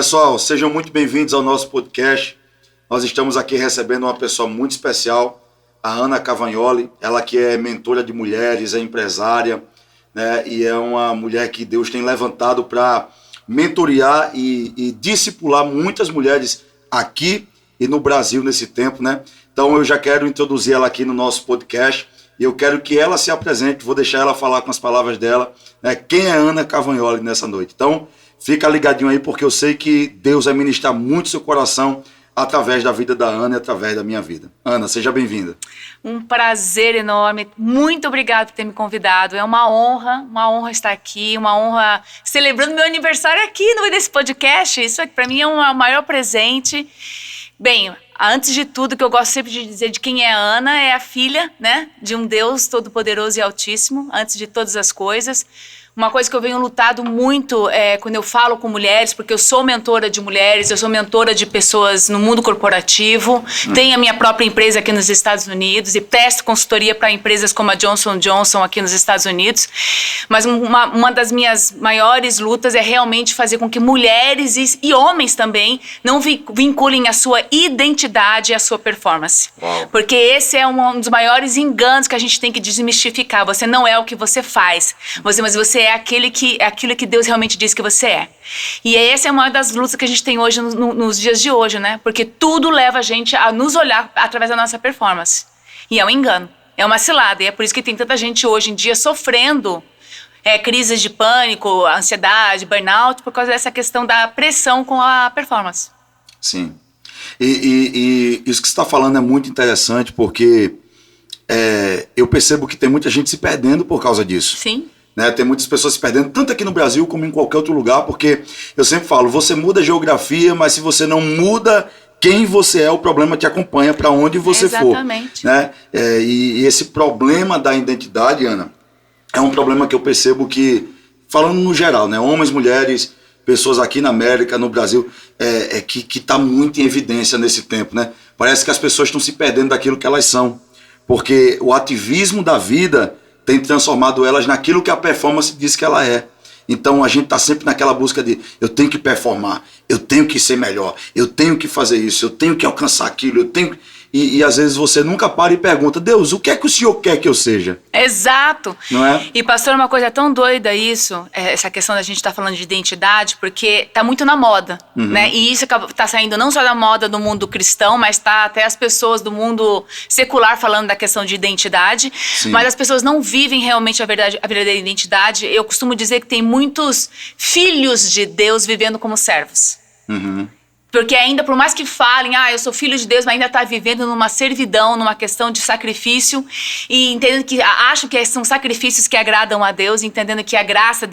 Pessoal, sejam muito bem-vindos ao nosso podcast. Nós estamos aqui recebendo uma pessoa muito especial, a Ana Cavagnoli. Ela que é mentora de mulheres, é empresária, né? E é uma mulher que Deus tem levantado para mentorear e discipular muitas mulheres aqui e no Brasil nesse tempo, né? Então eu já quero introduzir ela aqui no nosso podcast e eu quero que ela se apresente. Vou deixar ela falar com as palavras dela, né? Quem é Ana Cavagnoli nessa noite? Então fica ligadinho aí, porque eu sei que Deus vai ministrar muito seu coração através da vida da Ana e através da minha vida. Ana, seja bem-vinda. Um prazer enorme. Muito obrigada por ter me convidado. É uma honra estar aqui, uma honra celebrando meu aniversário aqui no meio desse podcast. Isso aqui para mim é um maior presente. Bem, antes de tudo, que eu gosto sempre de dizer de quem é a Ana, é a filha, né, de um Deus todo-poderoso e altíssimo, antes de todas as coisas. Uma coisa que eu venho lutado muito quando eu falo com mulheres, porque eu sou mentora de mulheres, eu sou mentora de pessoas no mundo corporativo, tenho a minha própria empresa aqui nos Estados Unidos e presto consultoria para empresas como a Johnson & Johnson aqui nos Estados Unidos. Mas uma das minhas maiores lutas é realmente fazer com que mulheres e homens também não vinculem a sua identidade à sua performance. Uau. Porque esse é um dos maiores enganos que a gente tem que desmistificar. Você não é o que você faz, mas você é aquilo que Deus realmente diz que você é. E essa é uma das lutas que a gente tem hoje, nos dias de hoje, né? Porque tudo leva a gente a nos olhar através da nossa performance. E é um engano, é uma cilada. E é por isso que tem tanta gente hoje em dia sofrendo crises de pânico, ansiedade, burnout, por causa dessa questão da pressão com a performance. Sim. E isso que você está falando é muito interessante, porque eu percebo que tem muita gente se perdendo por causa disso. Sim. Né, tem muitas pessoas se perdendo, tanto aqui no Brasil como em qualquer outro lugar, porque eu sempre falo, você muda a geografia, mas se você não muda quem você é, o problema te acompanha para onde você Exatamente. for. Né? E esse problema da identidade, Ana, é um problema que eu percebo que, falando no geral, né, homens, mulheres, pessoas aqui na América, no Brasil, que está muito em evidência nesse tempo. Né? Parece que as pessoas estão se perdendo daquilo que elas são, porque o ativismo da vida tem transformado elas naquilo que a performance diz que ela é. Então a gente está sempre naquela busca de eu tenho que performar, eu tenho que ser melhor, eu tenho que fazer isso, eu tenho que alcançar aquilo, eu tenho... E às vezes você nunca para e pergunta, Deus, o que é que o Senhor quer que eu seja? Exato. Não é? E pastor, uma coisa tão doida isso, essa questão da gente estar falando de identidade, porque tá muito na moda, né? E isso tá saindo não só da moda do mundo cristão, mas tá até as pessoas do mundo secular falando da questão de identidade. Sim. Mas as pessoas não vivem realmente a verdadeira identidade. Eu costumo dizer que tem muitos filhos de Deus vivendo como servos. Porque ainda, por mais que falem, eu sou filho de Deus, mas ainda está vivendo numa servidão, numa questão de sacrifício, e entendendo que acham que são sacrifícios que agradam a Deus, entendendo que a graça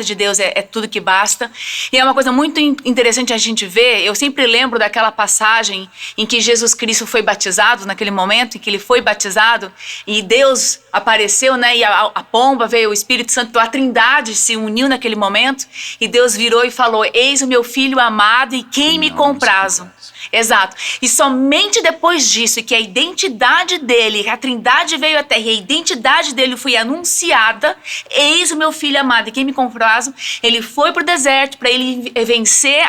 de Deus é tudo que basta. E é uma coisa muito interessante a gente ver. Eu sempre lembro daquela passagem em que Jesus Cristo foi batizado, naquele momento em que ele foi batizado, e Deus apareceu, né? E a pomba veio, o Espírito Santo, a Trindade se uniu naquele momento, e Deus virou e falou, eis o meu filho amado, e quem me comprazo. Exato. E somente depois disso, e que a identidade dele, a Trindade veio à Terra e a identidade dele foi anunciada, eis o meu filho amado, e quem me comprazo, ele foi pro deserto para ele vencer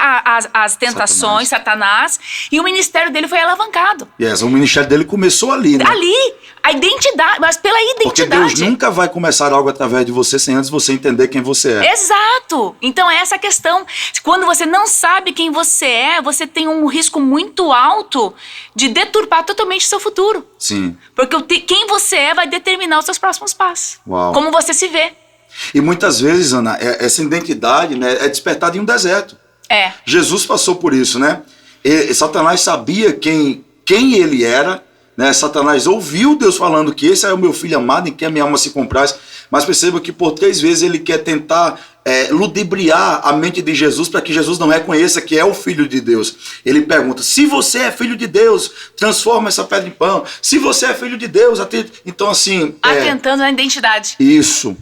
as tentações, Satanás, e o ministério dele foi alavancado. O ministério dele começou ali, né? Ali, a identidade, mas pela identidade. Porque Deus nunca vai começar algo através de você sem antes você entender quem você é. Exato. Então é essa questão. Quando você não sabe quem você é, você tem um risco muito alto de deturpar totalmente o seu futuro. Sim. Porque quem você é vai determinar os seus próximos passos. Uau. Como você se vê. E muitas vezes, Ana, essa identidade, né, é despertada em um deserto. Jesus passou por isso, né? Satanás sabia quem ele era, né? Satanás ouviu Deus falando que esse é o meu filho amado em quem a minha alma se compraz, mas perceba que por 3 vezes ele quer tentar ludibriar a mente de Jesus para que Jesus não reconheça que é o Filho de Deus. Ele pergunta, se você é Filho de Deus, transforma essa pedra em pão. Se você é Filho de Deus, então assim... Atentando na identidade. Isso.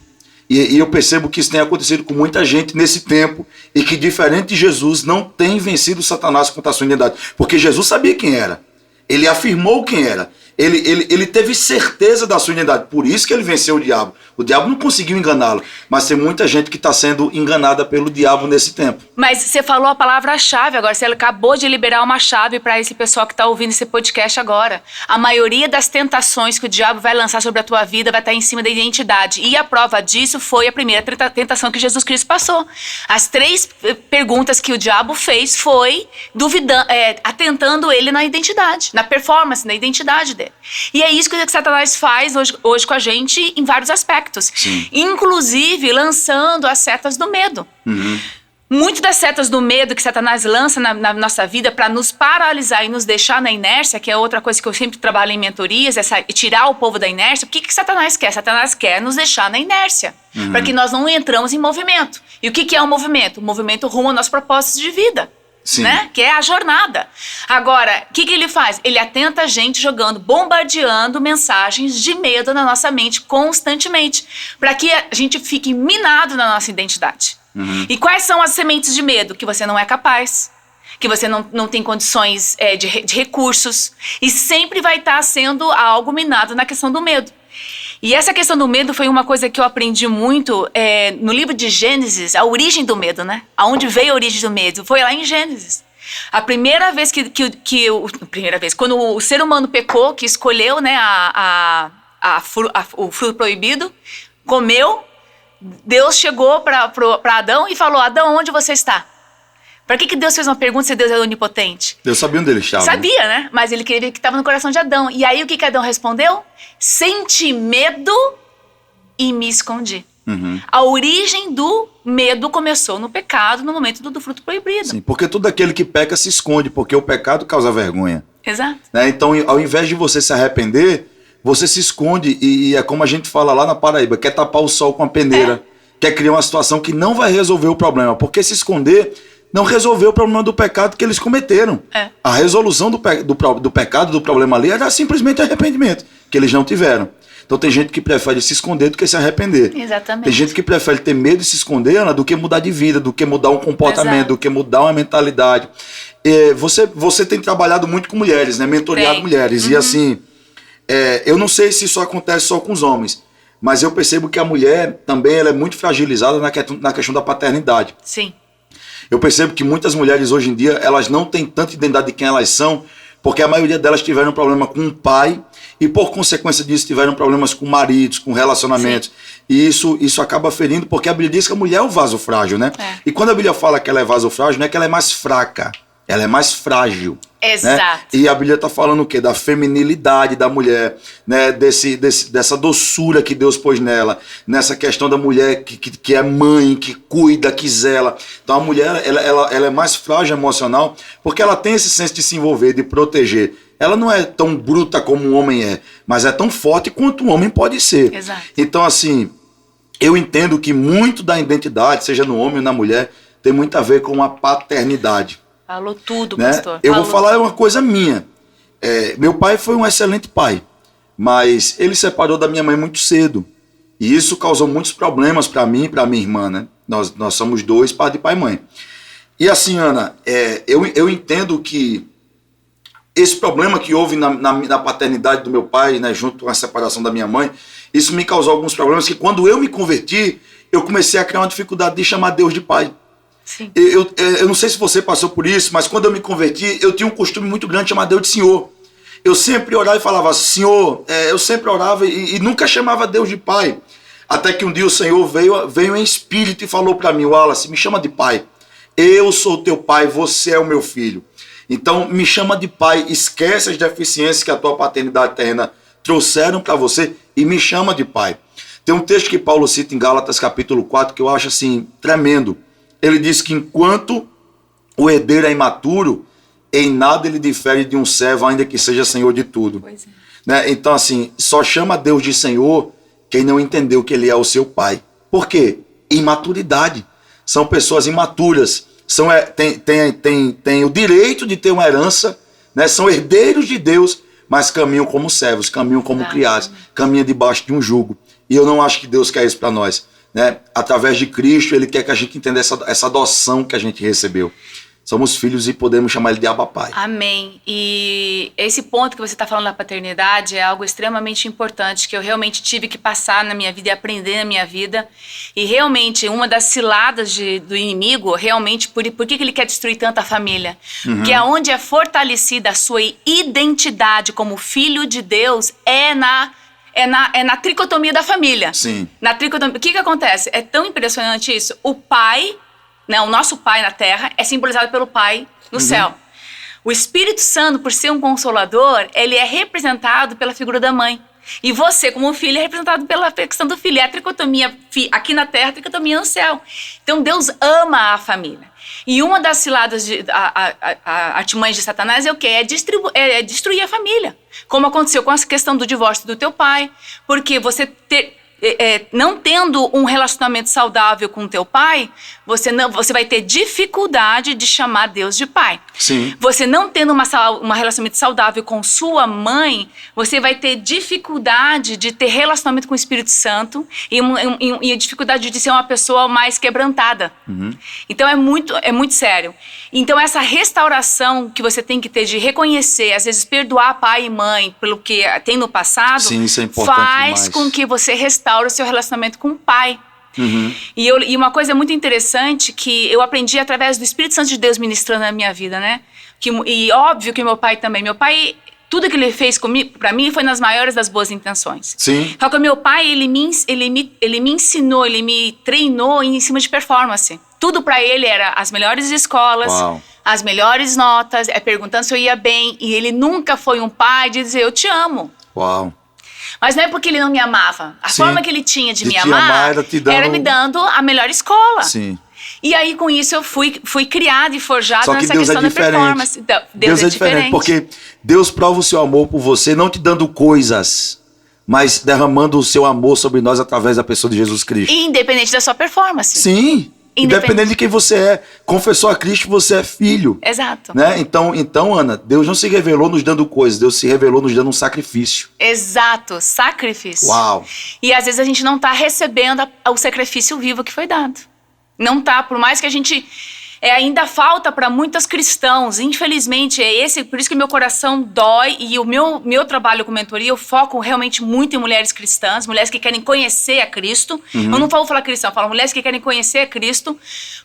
E eu percebo que isso tem acontecido com muita gente nesse tempo e que, diferente de Jesus, não tem vencido Satanás contra a sua identidade. Porque Jesus sabia quem era. Ele afirmou quem era. Ele teve certeza da sua identidade, por isso que ele venceu o diabo. O diabo não conseguiu enganá-lo, mas tem muita gente que está sendo enganada pelo diabo nesse tempo. Mas você falou a palavra-chave agora, você acabou de liberar uma chave para esse pessoal que está ouvindo esse podcast agora. A maioria das tentações que o diabo vai lançar sobre a tua vida vai estar em cima da identidade. E a prova disso foi a primeira tentação que Jesus Cristo passou. As 3 perguntas que o diabo fez foi atentando ele na identidade, na performance, na identidade dele. E é isso que Satanás faz hoje com a gente em vários aspectos. Sim. Inclusive lançando as setas do medo. Muito das setas do medo que Satanás lança na nossa vida para nos paralisar e nos deixar na inércia, que é outra coisa que eu sempre trabalho em mentorias, é tirar o povo da inércia. O que Satanás quer? Satanás quer nos deixar na inércia, para que nós não entramos em movimento. E o que é o movimento? O movimento rumo ao nosso propósito de vida. Sim. Né? Que é a jornada. Agora, o que ele faz? Ele atenta a gente jogando, bombardeando mensagens de medo na nossa mente constantemente, para que a gente fique minado na nossa identidade. E quais são as sementes de medo? Que você não é capaz, que você não tem condições de recursos, e sempre vai estar sendo algo minado na questão do medo. E essa questão do medo foi uma coisa que eu aprendi muito no livro de Gênesis, a origem do medo, né? Aonde veio a origem do medo? Foi lá em Gênesis. A primeira vez quando o ser humano pecou, que escolheu, né, o fruto proibido, comeu, Deus chegou para Adão e falou: Adão, onde você está? Para que Deus fez uma pergunta se Deus é onipotente? Deus sabia onde ele estava. Sabia, né? Mas ele queria ver que estava no coração de Adão. E aí o que Adão respondeu? Senti medo e me escondi. A origem do medo começou no pecado, no momento do fruto proibido. Sim, porque todo aquele que peca se esconde, porque o pecado causa vergonha. Exato. Né? Então, ao invés de você se arrepender, você se esconde e é como a gente fala lá na Paraíba, quer tapar o sol com a peneira, quer criar uma situação que não vai resolver o problema, porque se esconder não resolveu o problema do pecado que eles cometeram. A resolução do pecado, do problema ali, era simplesmente arrependimento, que eles não tiveram. Então tem gente que prefere se esconder do que se arrepender. Exatamente. Tem gente que prefere ter medo de se esconder, Ana, do que mudar de vida, do que mudar um comportamento, Exato. do que mudar uma mentalidade. Você tem trabalhado muito com mulheres, né? Mentoreado mulheres. E assim, eu não sei se isso acontece só com os homens, mas eu percebo que a mulher também ela é muito fragilizada na questão da paternidade. Sim. Eu percebo que muitas mulheres hoje em dia, elas não têm tanta identidade de quem elas são, porque a maioria delas tiveram problema com o pai e, por consequência disso, tiveram problemas com maridos, com relacionamentos. Sim. E isso acaba ferindo, porque a Bíblia diz que a mulher é o vaso frágil, né? E quando a Bíblia fala que ela é vaso frágil, não é que ela é mais fraca, ela é mais frágil. Exato. Né? E a Bíblia está falando o quê? Da feminilidade da mulher, né? Dessa doçura que Deus pôs nela, nessa questão da mulher que é mãe, que cuida, que zela. Então a mulher ela é mais frágil emocional porque ela tem esse senso de se envolver, de proteger. Ela não é tão bruta como um homem é, mas é tão forte quanto um homem pode ser. Exato. Então assim, eu entendo que muito da identidade, seja no homem ou na mulher, tem muito a ver com a paternidade. Falou tudo, né? pastor. Eu vou falar uma coisa minha. Meu pai foi um excelente pai, mas ele separou da minha mãe muito cedo. E isso causou muitos problemas para mim e para minha irmã, né? Nós somos 2, de pai e mãe. E assim, Ana, eu entendo que esse problema que houve na paternidade do meu pai, né, junto com a separação da minha mãe, isso me causou alguns problemas que quando eu me converti, eu comecei a criar uma dificuldade de chamar Deus de pai. Sim. Eu não sei se você passou por isso, mas quando eu me converti, eu tinha um costume muito grande de chamar Deus de Senhor. Eu sempre orava e falava, Senhor, eu sempre orava e nunca chamava Deus de pai. Até que um dia o Senhor veio em espírito e falou para mim, Wallace, me chama de pai. Eu sou teu pai, você é o meu filho. Então me chama de pai, esquece as deficiências que a tua paternidade terrena trouxeram para você e me chama de pai. Tem um texto que Paulo cita em Gálatas capítulo 4 que eu acho assim tremendo. Ele diz que enquanto o herdeiro é imaturo, em nada ele difere de um servo, ainda que seja senhor de tudo. Pois é. Né? Então assim, só chama Deus de Senhor quem não entendeu que ele é o seu pai. Por quê? Imaturidade. São pessoas imaturas. Tem o direito de ter uma herança, né? São herdeiros de Deus, mas caminham como servos, caminham como criados, caminham debaixo de um jugo. E eu não acho que Deus quer isso para nós. Né? Através de Cristo, Ele quer que a gente entenda essa adoção que a gente recebeu. somos filhos e podemos chamar ele de Abba Pai. Amém. E esse ponto que você está falando da paternidade é algo extremamente importante que eu realmente tive que passar na minha vida e aprender na minha vida. E realmente, uma das ciladas do inimigo, realmente, por que ele quer destruir tanta família? Porque onde é fortalecida a sua identidade como filho de Deus é na tricotomia da família. Sim. Na tricotomia. O que acontece? É tão impressionante isso. O pai, né, o nosso pai na terra é simbolizado pelo pai no céu. O Espírito Santo, por ser um consolador, ele é representado pela figura da mãe. E você, como filho, é representado pela questão do filho. É a tricotomia aqui na terra, a tricotomia no céu. Então, Deus ama a família. E uma das ciladas, artimanhas de Satanás é o quê? É destruir a família. Como aconteceu com a questão do divórcio do teu pai. Porque você não tendo um relacionamento saudável com o teu pai, você vai ter dificuldade de chamar Deus de pai. Sim. Você não tendo um relacionamento saudável com sua mãe, você vai ter dificuldade de ter relacionamento com o Espírito Santo e a dificuldade de ser uma pessoa mais quebrantada. Então é muito sério. Então essa restauração que você tem que ter de reconhecer, às vezes perdoar pai e mãe pelo que tem no passado, sim, isso é importante faz demais. com que você restaure o seu relacionamento com o pai. E uma coisa muito interessante que eu aprendi através do Espírito Santo de Deus ministrando na minha vida, né? E óbvio que meu pai também. Meu pai, tudo que ele fez comigo, pra mim, foi nas maiores das boas intenções. Sim. Só que o meu pai, ele me ensinou, ele me treinou em cima de performance. Tudo pra ele era as melhores escolas, Uau. as melhores notas, perguntando se eu ia bem. E ele nunca foi um pai de dizer, eu te amo. Uau. Mas não é porque ele não me amava. A Sim. forma que ele tinha de me te amar era me dando a melhor escola. Sim. E aí, com isso, eu fui criada e forjada Só que nessa Deus questão é da performance. Deus é diferente, porque Deus prova o seu amor por você, não te dando coisas, mas derramando o seu amor sobre nós através da pessoa de Jesus Cristo. Independente da sua performance. Sim. Independente de quem você é. Confessou a Cristo, você é filho. Exato. Né? Então, Ana, Deus não se revelou nos dando coisas, Deus se revelou nos dando um sacrifício. Exato, sacrifício. Uau. E às vezes a gente não está recebendo o sacrifício vivo que foi dado. Não tá, por mais que a gente... ainda falta para muitos cristãos, infelizmente, por isso que meu coração dói e o meu trabalho com mentoria, eu foco realmente muito em mulheres cristãs, mulheres que querem conhecer a Cristo. Eu não vou falar cristã, eu falo mulheres que querem conhecer a Cristo,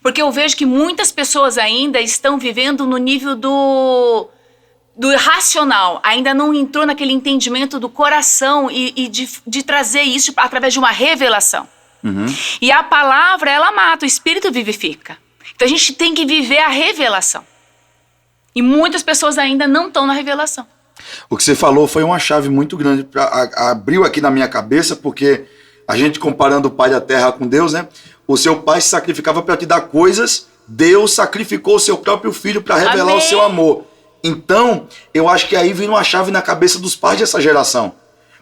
porque eu vejo que muitas pessoas ainda estão vivendo no nível do racional, ainda não entrou naquele entendimento do coração e de trazer isso através de uma revelação. E a palavra, ela mata, o Espírito vivifica. Então a gente tem que viver a revelação. E muitas pessoas ainda não estão na revelação. O que você falou foi uma chave muito grande, abriu aqui na minha cabeça, porque a gente comparando o pai da terra com Deus, né? O seu pai se sacrificava para te dar coisas, Deus sacrificou o seu próprio filho para revelar Amém. O seu amor. Então, eu acho que aí vem uma chave na cabeça dos pais dessa geração.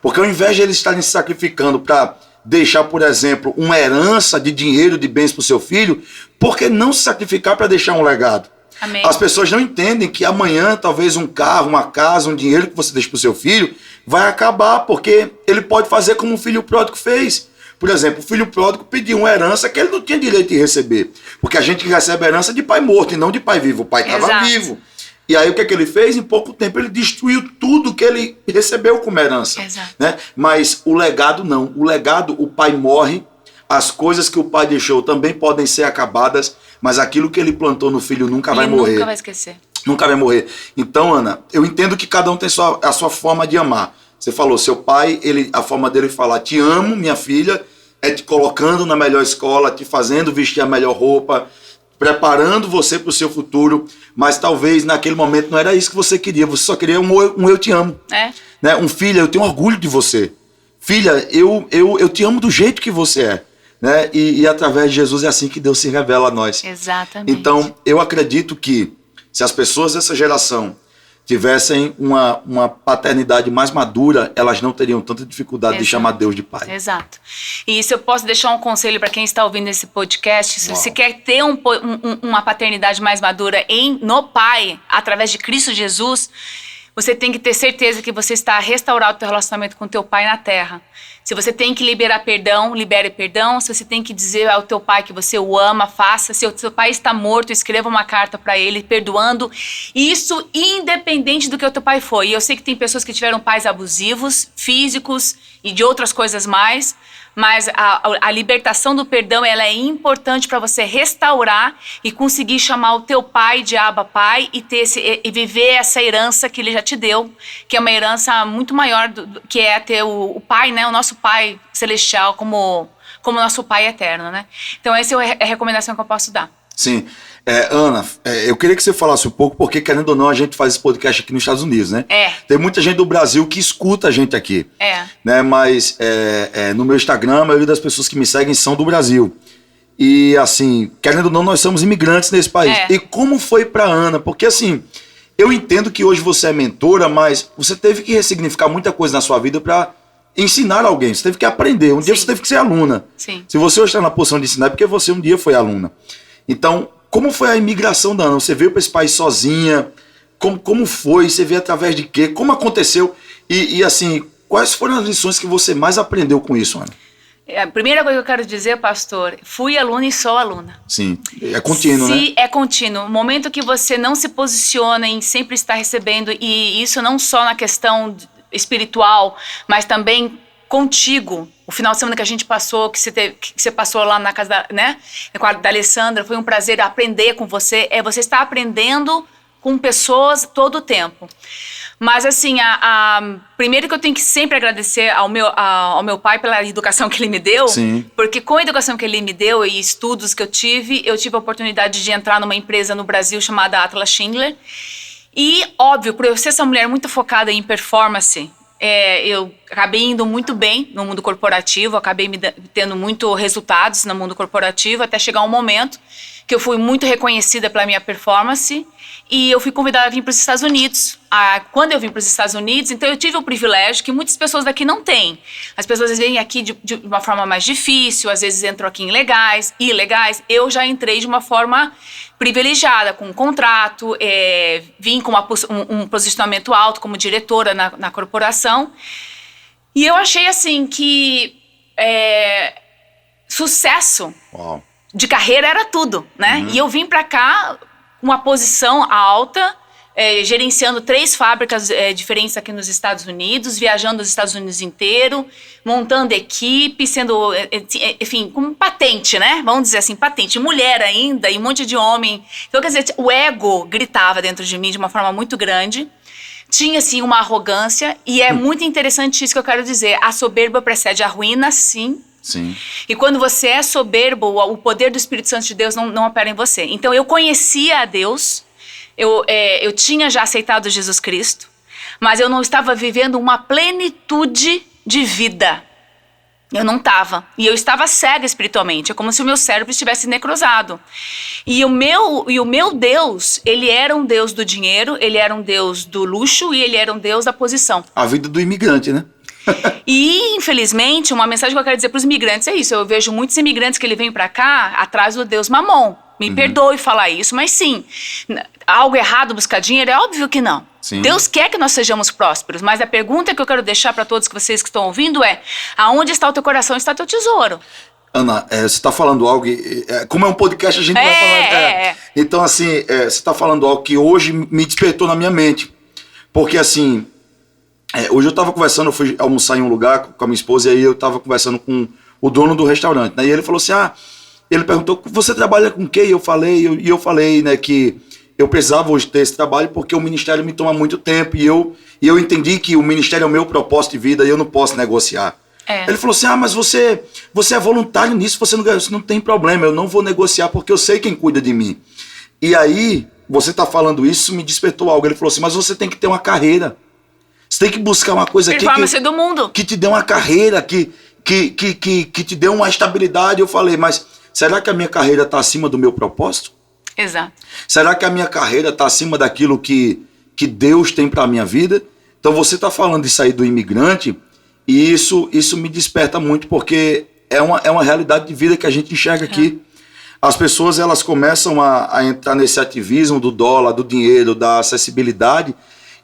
Porque ao invés de eles estarem se sacrificando para deixar, por exemplo, uma herança de dinheiro, de bens para o seu filho, por que não se sacrificar para deixar um legado? Amém. As pessoas não entendem que amanhã talvez um carro, uma casa, um dinheiro que você deixa para o seu filho vai acabar, porque ele pode fazer como um filho pródigo fez. Por exemplo, o filho pródigo pediu uma herança que ele não tinha direito de receber, porque a gente recebe herança de pai morto e não de pai vivo. O pai estava vivo. E aí o que é que ele fez? Em pouco tempo ele destruiu tudo que ele recebeu como herança. Exato. Né? Mas o legado não. O legado, o pai morre, as coisas que o pai deixou também podem ser acabadas, mas aquilo que ele plantou no filho nunca vai morrer. Nunca vai esquecer. Nunca vai morrer. Então, Ana, eu entendo que cada um tem a sua forma de amar. Você falou, seu pai, a forma dele falar, te amo, minha filha, é te colocando na melhor escola, te fazendo vestir a melhor roupa, preparando você para o seu futuro, mas talvez naquele momento não era isso que você queria, você só queria um eu te amo. Né? Um filho, eu tenho orgulho de você. Filha, eu te amo do jeito que você é. Né? E através de Jesus é assim que Deus se revela a nós. Exatamente. Então, eu acredito que se as pessoas dessa geração tivessem uma paternidade mais madura, elas não teriam tanta dificuldade de chamar Deus de pai. Exato. E se eu posso deixar um conselho para quem está ouvindo esse podcast, se você quer ter uma paternidade mais madura no pai, através de Cristo Jesus, você tem que ter certeza que você está a restaurar o teu relacionamento com o teu pai na terra. Se você tem que liberar perdão, libere perdão. Se você tem que dizer ao teu pai que você o ama, faça. Se o teu pai está morto, escreva uma carta para ele, perdoando. Isso independente do que o teu pai foi. E eu sei que tem pessoas que tiveram pais abusivos, físicos e de outras coisas mais. Mas a libertação do perdão, ela é importante para você restaurar e conseguir chamar o teu pai de Abba Pai e viver essa herança que ele já te deu, que é uma herança muito maior, que é ter o pai, né, o nosso pai celestial como nosso pai eterno, né? Então essa é a recomendação que eu posso dar. Sim. Ana, eu queria que você falasse um pouco, porque querendo ou não, a gente faz esse podcast aqui nos Estados Unidos, né? Tem muita gente do Brasil que escuta a gente aqui. Né? Mas no meu Instagram, a maioria das pessoas que me seguem são do Brasil. E assim, querendo ou não, nós somos imigrantes nesse país. E como foi pra Ana? Porque assim, eu entendo que hoje você é mentora, mas você teve que ressignificar muita coisa na sua vida pra ensinar alguém. Você teve que aprender. Um dia você teve que ser aluna. Sim. Se você hoje está na posição de ensinar, é porque você um dia foi aluna. Então, como foi a imigração da Ana? Você veio para esse país sozinha? Como foi? Você veio através de quê? Como aconteceu? E assim, quais foram as lições que você mais aprendeu com isso, Ana? A primeira coisa que eu quero dizer, pastor, fui aluna e sou aluna. Sim, é contínuo, né? Sim, é contínuo. O momento que você não se posiciona em sempre estar recebendo, e isso não só na questão espiritual, mas também contigo. O final de semana que a gente passou, que você passou lá na casa da Alessandra, foi um prazer aprender com você. Você está aprendendo com pessoas todo o tempo. Mas assim, primeiro que eu tenho que sempre agradecer ao meu pai pela educação que ele me deu. Sim. Porque com a educação que ele me deu e estudos que eu tive a oportunidade de entrar numa empresa no Brasil chamada Atlas Schindler. E, óbvio, por eu ser essa mulher muito focada em performance, eu acabei indo muito bem no mundo corporativo, acabei tendo muitos resultados no mundo corporativo, até chegar um momento que eu fui muito reconhecida pela minha performance e eu fui convidada a vir para os Estados Unidos. Quando eu vim para os Estados Unidos, então eu tive o privilégio que muitas pessoas daqui não têm. As pessoas vêm aqui de uma forma mais difícil, às vezes entram aqui ilegais. Eu já entrei de uma forma privilegiada, com um contrato, vim com um posicionamento alto como diretora na corporação. E eu achei assim que sucesso de carreira era tudo, né? Uhum. E eu vim para cá com uma posição alta, gerenciando 3 fábricas diferentes aqui nos Estados Unidos, viajando os Estados Unidos inteiro, montando equipe, sendo, enfim, com patente, né? Vamos dizer assim, patente. Mulher ainda e um monte de homem. Então, quer dizer, o ego gritava dentro de mim de uma forma muito grande. Tinha, assim, uma arrogância. E é muito interessante isso que eu quero dizer. A soberba precede a ruína, sim. Sim. E quando você é soberbo, o poder do Espírito Santo de Deus não opera em você. Então, eu conhecia a Deus. Eu tinha já aceitado Jesus Cristo, mas eu não estava vivendo uma plenitude de vida. Eu não estava. E eu estava cega espiritualmente. É como se o meu cérebro estivesse necrosado. E o meu Deus, ele era um Deus do dinheiro, ele era um Deus do luxo e ele era um Deus da posição. A vida do imigrante, né? E, infelizmente, uma mensagem que eu quero dizer para os imigrantes é isso. Eu vejo muitos imigrantes que ele vem para cá atrás do Deus Mamon. Me perdoe falar isso, mas sim, algo errado buscar dinheiro? É óbvio que não. Sim. Deus quer que nós sejamos prósperos, mas a pergunta que eu quero deixar para todos vocês que estão ouvindo é: aonde está o teu coração, está o teu tesouro? Ana, você está falando algo, como é um podcast, a gente vai falar. Então, assim, você está falando algo que hoje me despertou na minha mente. Porque, assim, hoje eu estava conversando, eu fui almoçar em um lugar com a minha esposa, e aí eu estava conversando com o dono do restaurante, né? E ele falou assim, ele perguntou, você trabalha com o quê? E eu falei, né, que eu precisava hoje ter esse trabalho porque o ministério me toma muito tempo, e eu entendi que o ministério é o meu propósito de vida e eu não posso negociar. Ele falou assim, mas você é voluntário nisso, você não tem problema, eu não vou negociar porque eu sei quem cuida de mim. E aí, você está falando isso, me despertou algo. Ele falou assim, mas você tem que ter uma carreira. Você tem que buscar uma coisa do mundo. Que te dê uma carreira, que te dê uma estabilidade. Eu falei, mas será que a minha carreira está acima do meu propósito? Exato. Será que a minha carreira está acima daquilo que Deus tem para a minha vida? Então você está falando de sair do imigrante, e isso me desperta muito, porque é uma realidade de vida que a gente enxerga aqui. As pessoas, elas começam a entrar nesse ativismo do dólar, do dinheiro, da acessibilidade,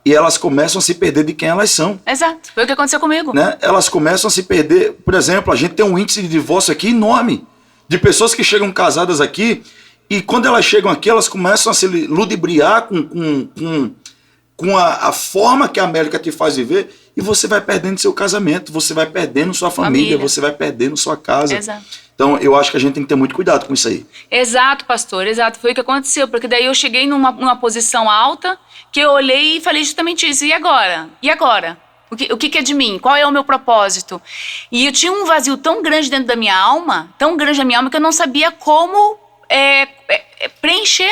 e elas começam a se perder de quem elas são. Exato, foi o que aconteceu comigo. Né? Elas começam a se perder. Por exemplo, a gente tem um índice de divórcio aqui enorme, de pessoas que chegam casadas aqui, e quando elas chegam aqui, elas começam a se ludibriar com a forma que a América te faz viver, e você vai perdendo seu casamento, você vai perdendo sua família, você vai perdendo sua casa. Exato. Então, eu acho que a gente tem que ter muito cuidado com isso aí. Exato, pastor, exato. Foi o que aconteceu, porque daí eu cheguei numa posição alta, que eu olhei e falei justamente isso. E agora? E agora? O que é de mim? Qual é o meu propósito? E eu tinha um vazio tão grande dentro da minha alma, que eu não sabia como preencher.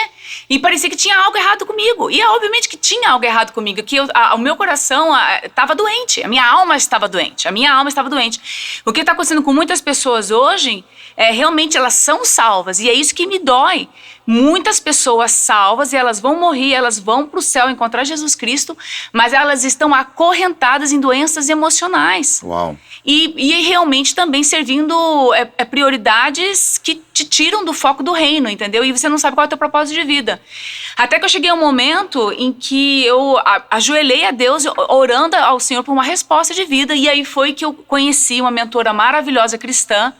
E parecia que tinha algo errado comigo. E obviamente que tinha algo errado comigo, que o meu coração estava doente, a minha alma estava doente. O que está acontecendo com muitas pessoas hoje, realmente elas são salvas, e é isso que me dói. Muitas pessoas salvas, e elas vão morrer, elas vão para o céu encontrar Jesus Cristo, mas elas estão acorrentadas em doenças emocionais. Uau. E realmente também servindo prioridades que te tiram do foco do reino, entendeu? E você não sabe qual é o teu propósito de vida. Até que eu cheguei a um momento em que eu ajoelhei a Deus, orando ao Senhor por uma resposta de vida, e aí foi que eu conheci uma mentora maravilhosa cristã,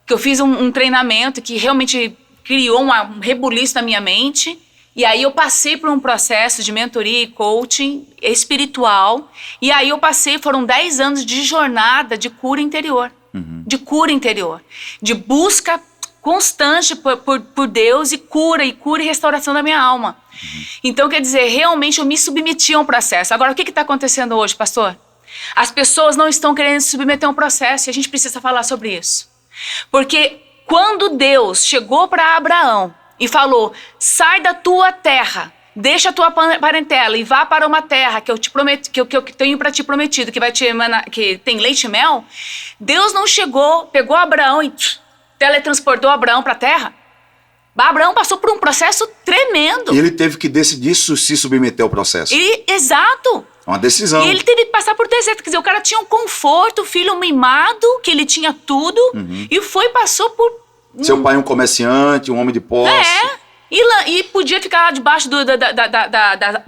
que eu fiz um treinamento que realmente criou um rebuliço na minha mente. E aí eu passei por um processo de mentoria e coaching espiritual. E aí foram 10 anos de jornada de cura interior. Uhum. De cura interior. De busca constante por Deus e cura e restauração da minha alma. Uhum. Então, quer dizer, realmente eu me submeti a um processo. Agora, o que está acontecendo hoje, pastor? As pessoas não estão querendo se submeter a um processo, e a gente precisa falar sobre isso. Porque quando Deus chegou para Abraão e falou, sai da tua terra, deixa a tua parentela e vá para uma terra que eu te prometo, que eu tenho para ti prometido, que tem leite e mel, Deus não chegou, pegou Abraão e teletransportou Abraão para a terra. Abraão passou por um processo tremendo. E ele teve que decidir se submeter ao processo. Exato. Uma decisão. E ele teve que passar por deserto. Quer dizer, o cara tinha um conforto, filho mimado, que ele tinha tudo, e passou por... Seu pai é um comerciante, um homem de posse. E podia ficar lá debaixo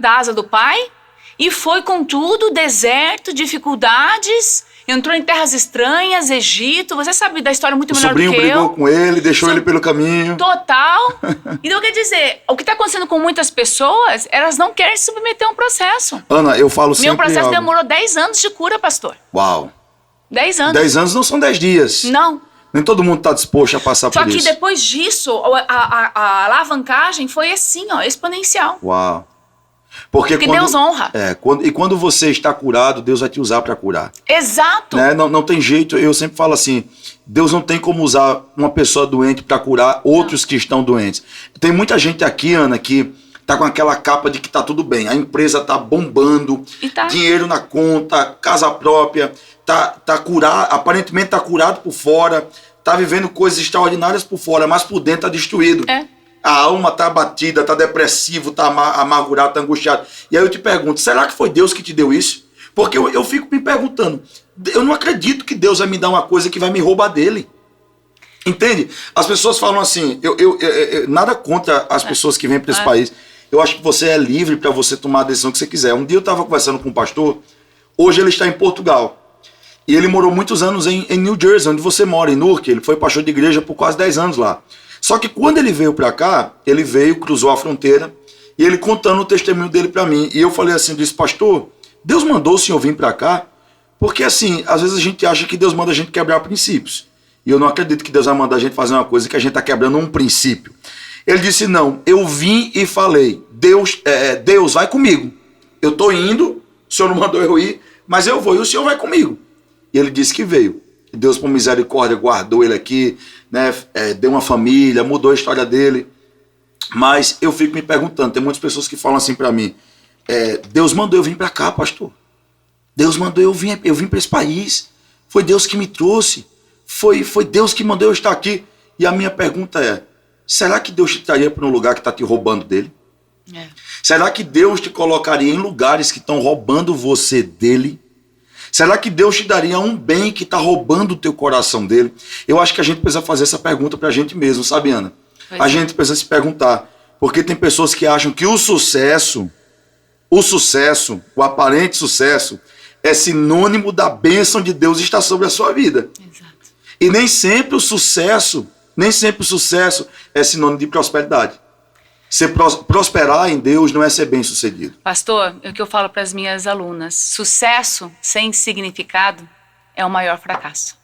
da asa do pai, e foi com tudo, deserto, dificuldades, entrou em terras estranhas, Egito, você sabe da história muito melhor do que eu. O sobrinho brigou com ele, deixou ele pelo caminho. Total. Então, quer dizer, o que está acontecendo com muitas pessoas, elas não querem se submeter a um processo. Ana, eu falo sempre Meu processo demorou 10 anos de cura, pastor. Uau. 10 anos. 10 anos não são 10 dias. Não. Nem todo mundo está disposto a passar por isso. Só que depois disso, a alavancagem foi assim, exponencial. Uau. Porque Deus honra. E quando você está curado, Deus vai te usar para curar. Exato. Né? Não tem jeito, eu sempre falo assim, Deus não tem como usar uma pessoa doente para curar outros que estão doentes. Tem muita gente aqui, Ana, que tá com aquela capa de que tá tudo bem, a empresa tá bombando, dinheiro na conta, casa própria, tá curado, aparentemente tá curado por fora, tá vivendo coisas extraordinárias por fora, mas por dentro tá destruído. A alma tá abatida, tá depressivo, tá amargurado, tá angustiado. E aí eu te pergunto, será que foi Deus que te deu isso? Porque eu fico me perguntando, eu não acredito que Deus vai me dar uma coisa que vai me roubar dele. Entende? As pessoas falam assim, eu nada contra as pessoas que vêm para esse país. Eu acho que você é livre para você tomar a decisão que você quiser. Um dia eu estava conversando com um pastor, hoje ele está em Portugal. E ele morou muitos anos em New Jersey, onde você mora, em Newark. Ele foi pastor de igreja por quase 10 anos lá. Só que quando ele veio para cá, ele veio, cruzou a fronteira, e ele contando o testemunho dele para mim. E eu falei assim, eu disse, pastor, Deus mandou o senhor vir para cá? Porque assim, às vezes a gente acha que Deus manda a gente quebrar princípios. E eu não acredito que Deus vai mandar a gente fazer uma coisa que a gente está quebrando um princípio. Ele disse, não, eu vim e falei, Deus vai comigo. Eu estou indo, o senhor não mandou eu ir, mas eu vou e o senhor vai comigo. E ele disse que veio. Deus, por misericórdia, guardou ele aqui, né, deu uma família, mudou a história dele. Mas eu fico me perguntando, tem muitas pessoas que falam assim para mim, Deus mandou eu vir para cá, pastor. Deus mandou eu vir para esse país. Foi Deus que me trouxe. Foi Deus que mandou eu estar aqui. E a minha pergunta é, será que Deus te traria para um lugar que está te roubando dele? Será que Deus te colocaria em lugares que estão roubando você dele? Será que Deus te daria um bem que está roubando o teu coração dele? Eu acho que a gente precisa fazer essa pergunta para a gente mesmo, sabe, Ana? A gente precisa se perguntar, porque tem pessoas que acham que o sucesso o sucesso, o aparente sucesso, é sinônimo da bênção de Deus estar sobre a sua vida. Exato. E nem sempre o sucesso é sinônimo de prosperidade. Ser prosperar em Deus não é ser bem-sucedido. Pastor, é o que eu falo para as minhas alunas. Sucesso sem significado é o maior fracasso.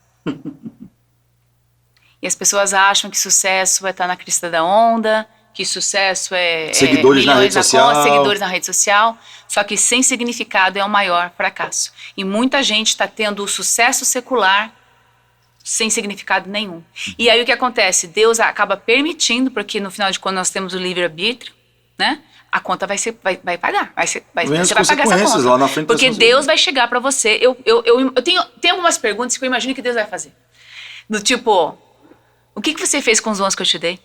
E as pessoas acham que sucesso vai estar na crista da onda, que sucesso é seguidores na rede social. Seguidores na rede social. Só que sem significado é o maior fracasso. E muita gente está tendo o sucesso secular sem significado nenhum. E aí o que acontece? Deus acaba permitindo, porque no final de contas nós temos o livre-arbítrio, né? A conta vai pagar. Você vai pagar essa conta. Lá na frente, porque Deus vai chegar para você. Eu tenho algumas perguntas que eu imagino que Deus vai fazer. Do tipo, o que você fez com os dons que eu te dei?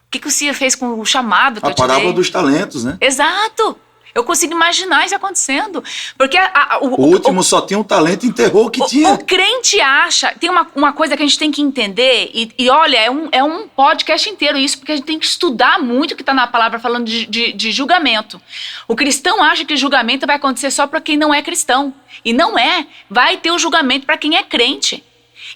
O que você fez com o chamado que eu te dei? A parábola dos talentos, né? Exato. Eu consigo imaginar isso acontecendo. Porque o último só tinha um talento e enterrou o que tinha. O crente acha... Tem uma coisa que a gente tem que entender, e olha, é um podcast inteiro isso, porque a gente tem que estudar muito o que está na palavra falando de julgamento. O cristão acha que o julgamento vai acontecer só para quem não é cristão. E não é. Vai ter o julgamento para quem é crente.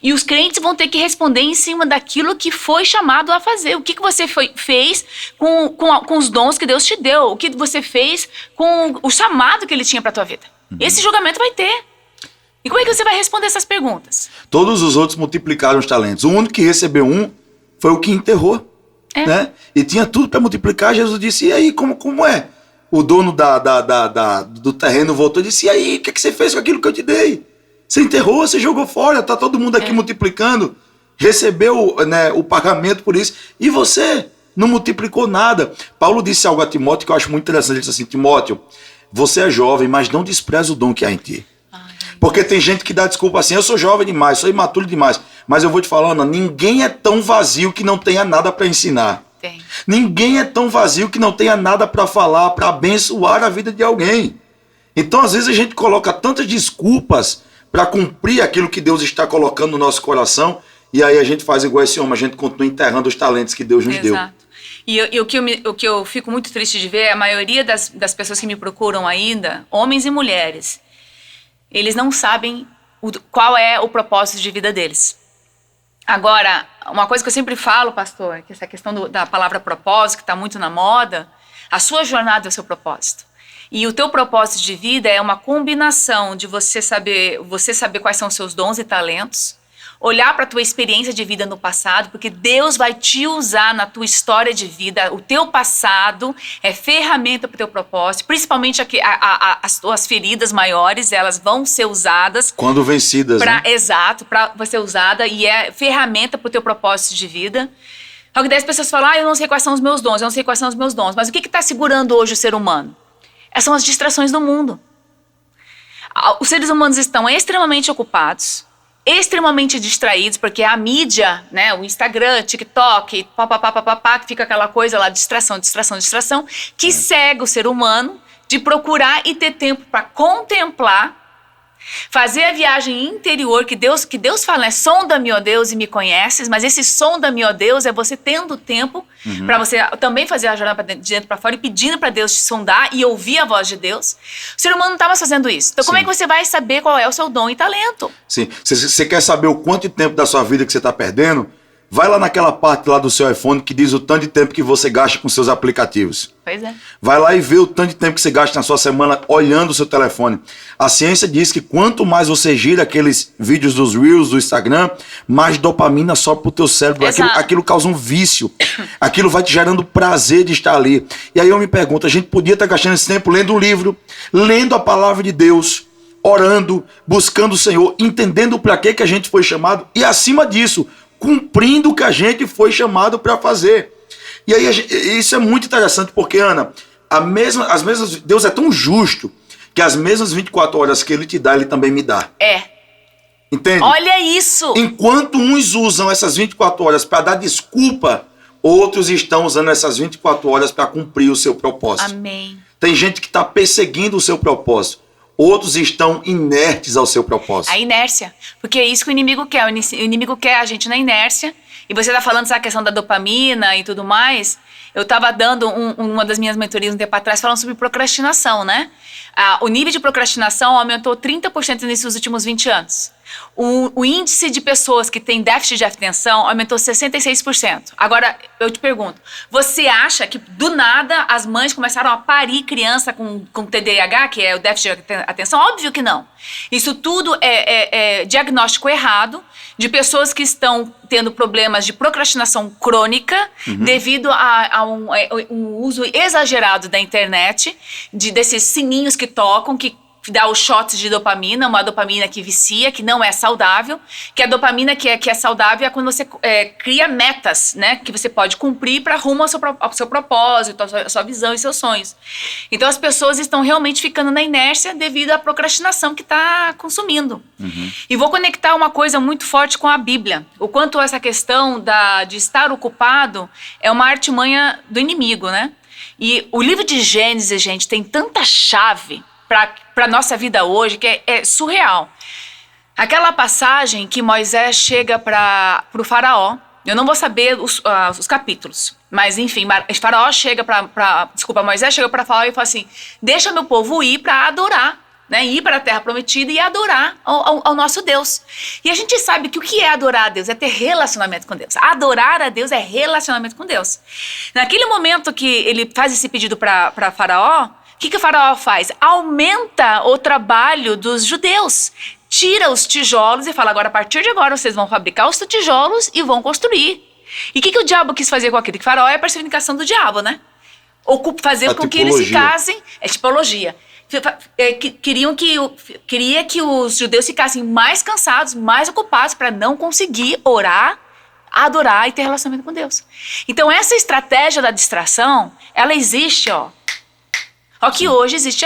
E os crentes vão ter que responder em cima daquilo que foi chamado a fazer. O que você fez com os dons que Deus te deu? O que você fez com o chamado que Ele tinha para a tua vida? Esse julgamento vai ter. E como é que você vai responder essas perguntas? Todos os outros multiplicaram os talentos. O único que recebeu um foi o que enterrou. Né? E tinha tudo para multiplicar. Jesus disse, e aí, como é? O dono do terreno voltou e disse, e aí, o que você fez com aquilo que eu te dei? Você enterrou, você jogou fora, tá todo mundo aqui multiplicando, recebeu, né, o pagamento por isso, e você não multiplicou nada. Paulo disse algo a Timóteo que eu acho muito interessante, ele disse assim, Timóteo, você é jovem, mas não despreza o dom que há em ti. Porque tem gente que dá desculpa assim, eu sou jovem demais, sou imaturo demais, mas eu vou te falar, Ana, ninguém é tão vazio que não tenha nada para ensinar. Tem. Ninguém é tão vazio que não tenha nada para falar, para abençoar a vida de alguém. Então, às vezes, a gente coloca tantas desculpas para cumprir aquilo que Deus está colocando no nosso coração, e aí a gente faz igual esse homem, a gente continua enterrando os talentos que Deus nos deu. E o que eu fico muito triste de ver, a maioria das pessoas que me procuram ainda, homens e mulheres, eles não sabem qual é o propósito de vida deles. Agora, uma coisa que eu sempre falo, pastor, que essa questão da palavra propósito, que está muito na moda, a sua jornada é o seu propósito. E o teu propósito de vida é uma combinação de você saber quais são os seus dons e talentos, olhar para a tua experiência de vida no passado, porque Deus vai te usar na tua história de vida. O teu passado é ferramenta para o teu propósito, principalmente as tuas feridas maiores, elas vão ser usadas. Quando vencidas, né? Exato, para ser usada, e é ferramenta para o teu propósito de vida. Só que daí as pessoas falam, eu não sei quais são os meus dons, mas o que está segurando hoje o ser humano? Essas são as distrações do mundo. Os seres humanos estão extremamente ocupados, extremamente distraídos, porque a mídia, né, o Instagram, TikTok, que fica aquela coisa lá, distração, que cega o ser humano de procurar e ter tempo para contemplar, fazer a viagem interior que Deus fala, né? Sonda-me, ó Deus, e me conheces, mas esse sonda-me, ó Deus, é você tendo tempo para você também fazer a jornada de dentro para fora e pedindo para Deus te sondar e ouvir a voz de Deus. O ser humano não está mais fazendo isso. Então, como é que você vai saber qual é o seu dom e talento? Sim. Se você quer saber o quanto de tempo da sua vida que você está perdendo, vai lá naquela parte lá do seu iPhone que diz o tanto de tempo que você gasta com seus aplicativos. Pois é. Vai lá e vê o tanto de tempo que você gasta na sua semana olhando o seu telefone. A ciência diz que quanto mais você gira aqueles vídeos dos Reels do Instagram, mais dopamina sobe pro teu cérebro. Aquilo causa um vício. Aquilo vai te gerando prazer de estar ali. E aí eu me pergunto, a gente podia estar gastando esse tempo lendo um livro, lendo a palavra de Deus, orando, buscando o Senhor, entendendo para que a gente foi chamado e, acima disso, cumprindo o que a gente foi chamado para fazer. E aí isso é muito interessante, porque, Ana, Deus é tão justo que as mesmas 24 horas que Ele te dá, Ele também me dá. Entende? Olha isso! Enquanto uns usam essas 24 horas para dar desculpa, outros estão usando essas 24 horas para cumprir o seu propósito. Amém. Tem gente que está perseguindo o seu propósito. Outros estão inertes ao seu propósito. A inércia. Porque é isso que o inimigo quer. O inimigo quer a gente na inércia, E você tá falando essa questão da dopamina e tudo mais. Eu tava dando uma das minhas mentorias um tempo atrás falando sobre procrastinação, né? O nível de procrastinação aumentou 30% nesses últimos 20 anos. O índice de pessoas que têm déficit de atenção aumentou 66%. Agora, eu te pergunto, você acha que do nada as mães começaram a parir criança com TDAH, que é o déficit de atenção? Óbvio que não. Isso tudo é diagnóstico errado de pessoas que estão tendo problemas de procrastinação crônica devido a um uso exagerado da internet, desses sininhos que tocam, que dá os shots de dopamina, uma dopamina que vicia, que não é saudável, que a dopamina que é saudável é quando você cria metas, né, que você pode cumprir para rumo ao seu propósito, à sua visão e seus sonhos. Então as pessoas estão realmente ficando na inércia devido à procrastinação que está consumindo. E vou conectar uma coisa muito forte com a Bíblia, o quanto essa questão de estar ocupado é uma artimanha do inimigo, né? E o livro de Gênesis, gente, tem tanta chave para a nossa vida hoje, que é surreal. Aquela passagem que Moisés chega para o faraó, eu não vou saber os capítulos, mas enfim, Moisés chega para faraó e fala assim, deixa meu povo ir para adorar, né, ir para a terra prometida e adorar ao nosso Deus. E a gente sabe que o que é adorar a Deus? É ter relacionamento com Deus. Adorar a Deus é relacionamento com Deus. Naquele momento que ele faz esse pedido para faraó, o que o faraó faz? Aumenta o trabalho dos judeus. Tira os tijolos e fala, agora, a partir de agora, vocês vão fabricar os tijolos e vão construir. E o que o diabo quis fazer com aquilo? Que faraó é a personificação do diabo, né? Fazer com que eles se casem. É tipologia. Queria que os judeus ficassem mais cansados, mais ocupados para não conseguir orar, adorar e ter relacionamento com Deus. Então, essa estratégia da distração, ela existe, Só que hoje existe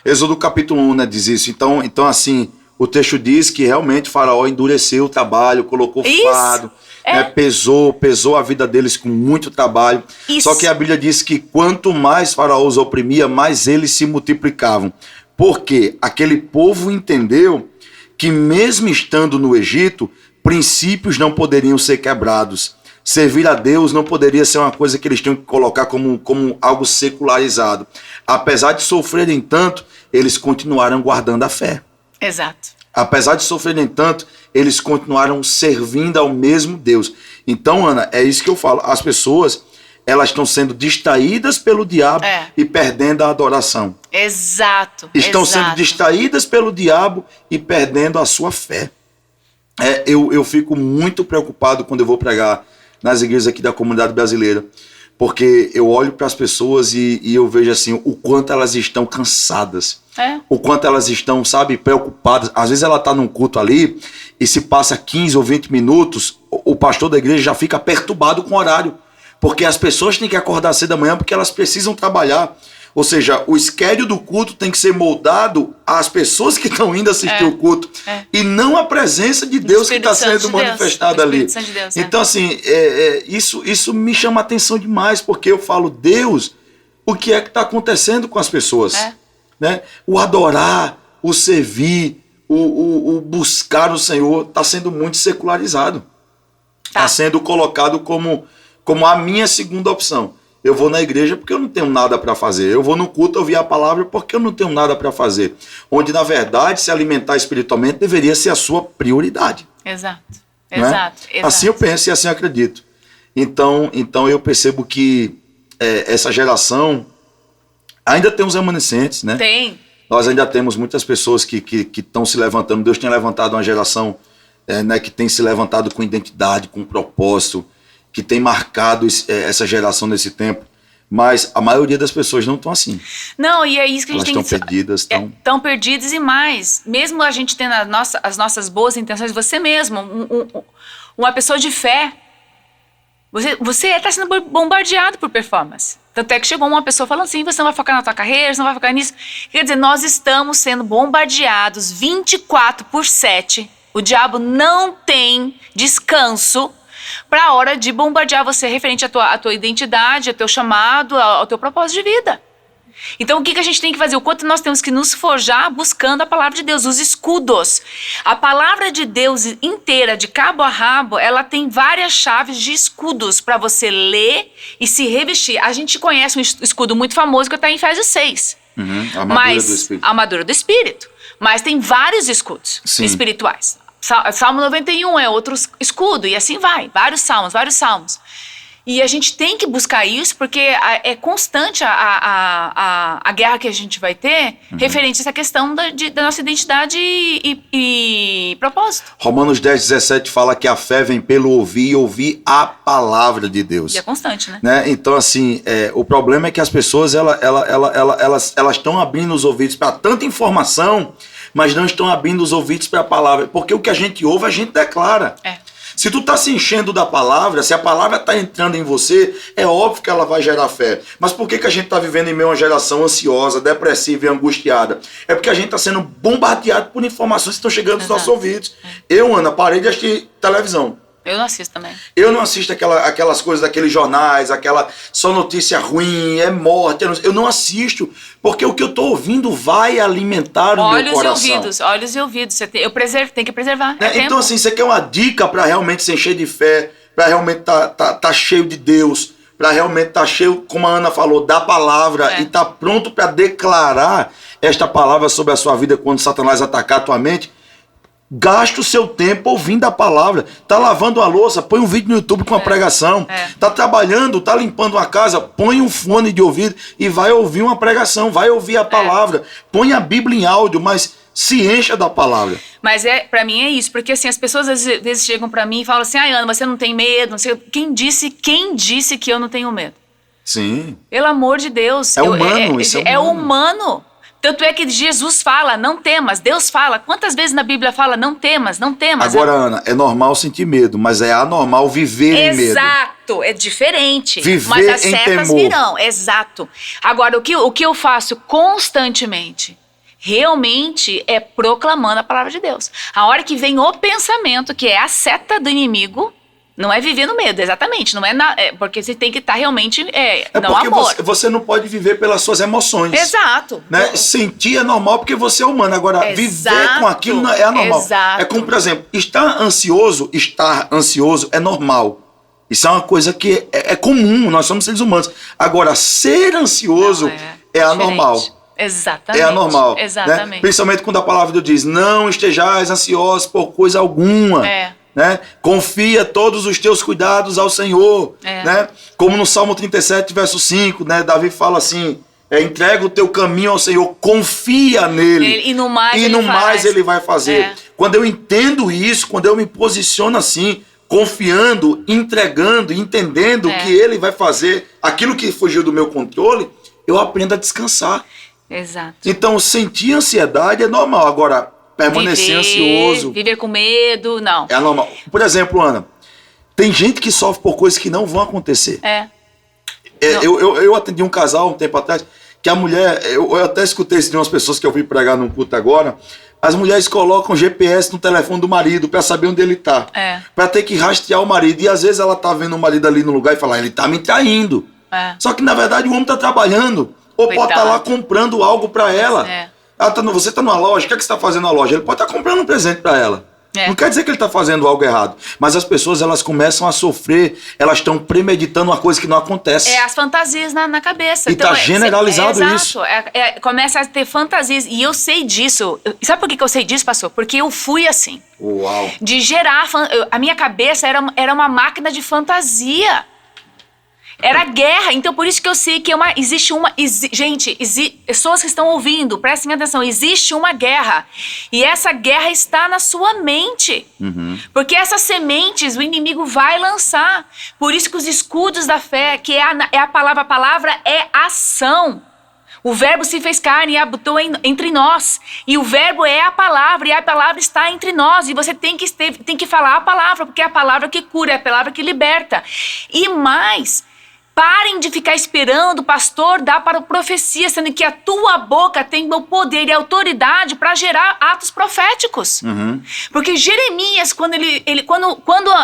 Êxodo capítulo 1, né, diz isso. Então, assim, o texto diz que realmente o faraó endureceu o trabalho, colocou fardo, né, pesou a vida deles com muito trabalho. Isso. Só que a Bíblia diz que quanto mais faraó os oprimia, mais eles se multiplicavam. Porque aquele povo entendeu que mesmo estando no Egito, princípios não poderiam ser quebrados. Servir a Deus não poderia ser uma coisa que eles tinham que colocar como algo secularizado. Apesar de sofrerem tanto, eles continuaram guardando a fé. Exato. Apesar de sofrerem tanto, eles continuaram servindo ao mesmo Deus. Então, Ana, é isso que eu falo. As pessoas, elas estão sendo distraídas pelo diabo e perdendo a adoração. Exato. Estão sendo distraídas pelo diabo e perdendo a sua fé. Eu fico muito preocupado quando eu vou pregar nas igrejas aqui da comunidade brasileira, porque eu olho para as pessoas e eu vejo assim, o quanto elas estão cansadas, o quanto elas estão, sabe, preocupadas. Às vezes ela está num culto ali e se passa 15 ou 20 minutos, o pastor da igreja já fica perturbado com o horário, porque as pessoas têm que acordar cedo da manhã porque elas precisam trabalhar. Ou seja, o schedule do culto tem que ser moldado às pessoas que estão indo assistir o culto. E não a presença de Deus que está sendo manifestada ali. Então, assim, isso me chama a atenção demais, porque eu falo, Deus, o que é que está acontecendo com as pessoas? Né? O adorar, o servir, o buscar o Senhor está sendo muito secularizado. Está sendo colocado como a minha segunda opção. Eu vou na igreja porque eu não tenho nada para fazer. Eu vou no culto ouvir a palavra porque eu não tenho nada para fazer. Onde, na verdade, se alimentar espiritualmente deveria ser a sua prioridade. Exato. Assim eu penso e assim eu acredito. Então eu percebo que essa geração ainda tem uns remanescentes, né? Tem. Nós ainda temos muitas pessoas que estão se levantando. Deus tem levantado uma geração né, que tem se levantado com identidade, com propósito, que tem marcado essa geração nesse tempo, mas a maioria das pessoas não estão assim. Não, e é isso que a gente tem que... Elas estão perdidas. Estão perdidas e mais. Mesmo a gente tendo as nossas boas intenções, você mesmo, uma pessoa de fé, você está sendo bombardeado por performance. Tanto é que chegou uma pessoa falando assim, você não vai focar na tua carreira, você não vai focar nisso. Quer dizer, nós estamos sendo bombardeados 24/7. O diabo não tem descanso para a hora de bombardear você referente à tua identidade, ao teu chamado, ao teu propósito de vida. Então, o que a gente tem que fazer? O quanto nós temos que nos forjar buscando a palavra de Deus, os escudos. A palavra de Deus inteira, de cabo a rabo, ela tem várias chaves de escudos para você ler e se revestir. A gente conhece um escudo muito famoso que está em Efésios 6. A armadura do Espírito. A armadura do Espírito. Mas tem vários escudos espirituais. Salmo 91 é outro escudo, e assim vai. Vários salmos. E a gente tem que buscar isso, porque é constante a guerra que a gente vai ter referente a essa questão da nossa identidade e propósito. Romanos 10:17 fala que a fé vem pelo ouvir e ouvir a palavra de Deus. E é constante, né? Então, assim, o problema é que as pessoas elas estão abrindo os ouvidos para tanta informação, mas não estão abrindo os ouvidos para a palavra. Porque o que a gente ouve, a gente declara. Se tu tá se enchendo da palavra, se a palavra tá entrando em você, é óbvio que ela vai gerar fé. Mas por que a gente tá vivendo em meio a uma geração ansiosa, depressiva e angustiada? É porque a gente tá sendo bombardeado por informações que estão chegando nos nossos ouvidos. Eu, Ana, parei de assistir televisão. Eu não assisto também. Eu não assisto aquelas coisas daqueles jornais, aquela só notícia ruim, é morte. Eu não assisto, porque o que eu tô ouvindo vai alimentar o meu coração. Olhos e ouvidos. Tem que preservar. Então, assim, você quer uma dica para realmente se encher de fé, para realmente tá cheio de Deus, para realmente tá cheio, como a Ana falou, da palavra e tá pronto para declarar esta palavra sobre a sua vida quando Satanás atacar a tua mente. Gasta o seu tempo ouvindo a palavra. Tá lavando a louça, põe um vídeo no YouTube com uma pregação. Tá trabalhando, tá limpando uma casa, põe um fone de ouvido e vai ouvir uma pregação, vai ouvir a palavra. Põe a Bíblia em áudio, mas se encha da palavra. Mas pra mim é isso, porque assim, as pessoas às vezes chegam pra mim e falam assim, Ana, você não tem medo, não sei. Quem disse que eu não tenho medo? Sim. Pelo amor de Deus. É humano, isso é humano. É humano. Tanto é que Jesus fala, não temas. Deus fala. Quantas vezes na Bíblia fala, não temas, não temas? Agora, Ana, é normal sentir medo, mas é anormal viver em medo. Exato, é diferente. Viver mas as em setas temor. virão, exato. Agora, o que eu faço constantemente, realmente, é proclamando a palavra de Deus. A hora que vem o pensamento, que é a seta do inimigo, não é viver no medo, exatamente. Não é porque você tem que estar realmente não porque amor. Você não pode viver pelas suas emoções. Exato. Né? Sentir é normal porque você é humano. Agora, viver com aquilo não é anormal. Exato. É como, por exemplo, estar ansioso é normal. Isso é uma coisa que é comum, nós somos seres humanos. Agora, ser ansioso é anormal. Exatamente. É anormal. Exatamente. Né? Principalmente quando a palavra de Deus diz, não estejais ansiosos por coisa alguma. Né? Confia todos os teus cuidados ao Senhor, né? Como no Salmo 37, verso 5, né? Davi fala assim, entrega o teu caminho ao Senhor, confia nele, e no mais ele vai fazer. Quando eu entendo isso, quando eu me posiciono assim, confiando, entregando, entendendo que ele vai fazer aquilo que fugiu do meu controle, eu aprendo a descansar. Exato. Então, sentir ansiedade é normal. Agora, permanecer ansioso. Viver com medo, não. É normal. Por exemplo, Ana, tem gente que sofre por coisas que não vão acontecer. Eu atendi um casal um tempo atrás, que a mulher, eu até escutei isso de umas pessoas que eu vi pregar num culto agora, as mulheres colocam GPS no telefone do marido para saber onde ele tá. Para ter que rastrear o marido. E às vezes ela tá vendo o marido ali no lugar e fala, ele tá me traindo. Só que na verdade o homem tá trabalhando. Ou pode estar lá comprando algo para ela. Você está numa loja, o que é que você está fazendo na loja? Ele pode estar comprando um presente para ela. Não quer dizer que ele está fazendo algo errado. Mas as pessoas, elas começam a sofrer, elas estão premeditando uma coisa que não acontece. As fantasias na cabeça. E está generalizado isso. Começa a ter fantasias. E eu sei disso. Sabe por que eu sei disso, pastor? Porque eu fui assim. Uau. De gerar... A minha cabeça era uma máquina de fantasia. Era guerra, então por isso que eu sei que gente, pessoas que estão ouvindo, prestem atenção, existe uma guerra. E essa guerra está na sua mente. Porque essas sementes o inimigo vai lançar. Por isso que os escudos da fé, que é a palavra é ação. O verbo se fez carne e habitou entre nós. E o verbo é a palavra, e a palavra está entre nós. E você tem que falar a palavra, porque é a palavra que cura, é a palavra que liberta. E mais... Parem de ficar esperando o pastor dar para a profecia, sendo que a tua boca tem o poder e a autoridade para gerar atos proféticos. Porque Jeremias,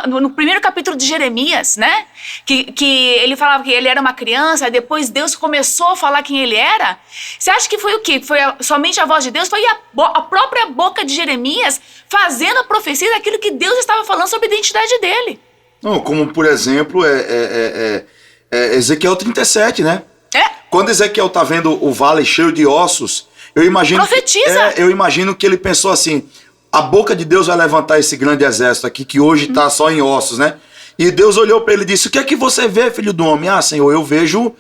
no primeiro capítulo de Jeremias, né? Que ele falava que ele era uma criança, depois Deus começou a falar quem ele era. Você acha que foi o quê? Foi somente a voz de Deus? Foi a própria boca de Jeremias fazendo a profecia daquilo que Deus estava falando sobre a identidade dele. Não, como, por exemplo, Ezequiel 37, né? Quando Ezequiel tá vendo o vale cheio de ossos, eu imagino... Profetiza! Eu imagino que ele pensou assim, a boca de Deus vai levantar esse grande exército aqui, que hoje tá só em ossos, né? E Deus olhou para ele e disse, o que é que você vê, filho do homem? Ah, Senhor, eu vejo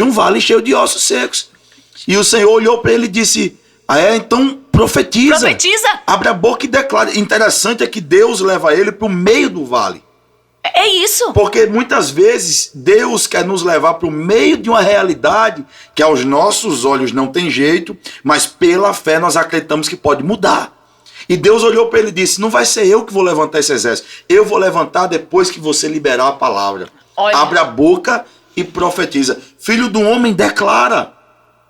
um vale cheio de ossos secos. E o Senhor olhou para ele e disse, então profetiza. Profetiza! Abre a boca e declara. Interessante é que Deus leva ele para o meio do vale. É isso. Porque muitas vezes Deus quer nos levar para o meio de uma realidade que aos nossos olhos não tem jeito, mas pela fé nós acreditamos que pode mudar. E Deus olhou para ele e disse, não vai ser eu que vou levantar esse exército, eu vou levantar depois que você liberar a palavra. Olha. Abre a boca e profetiza. Filho do homem, declara.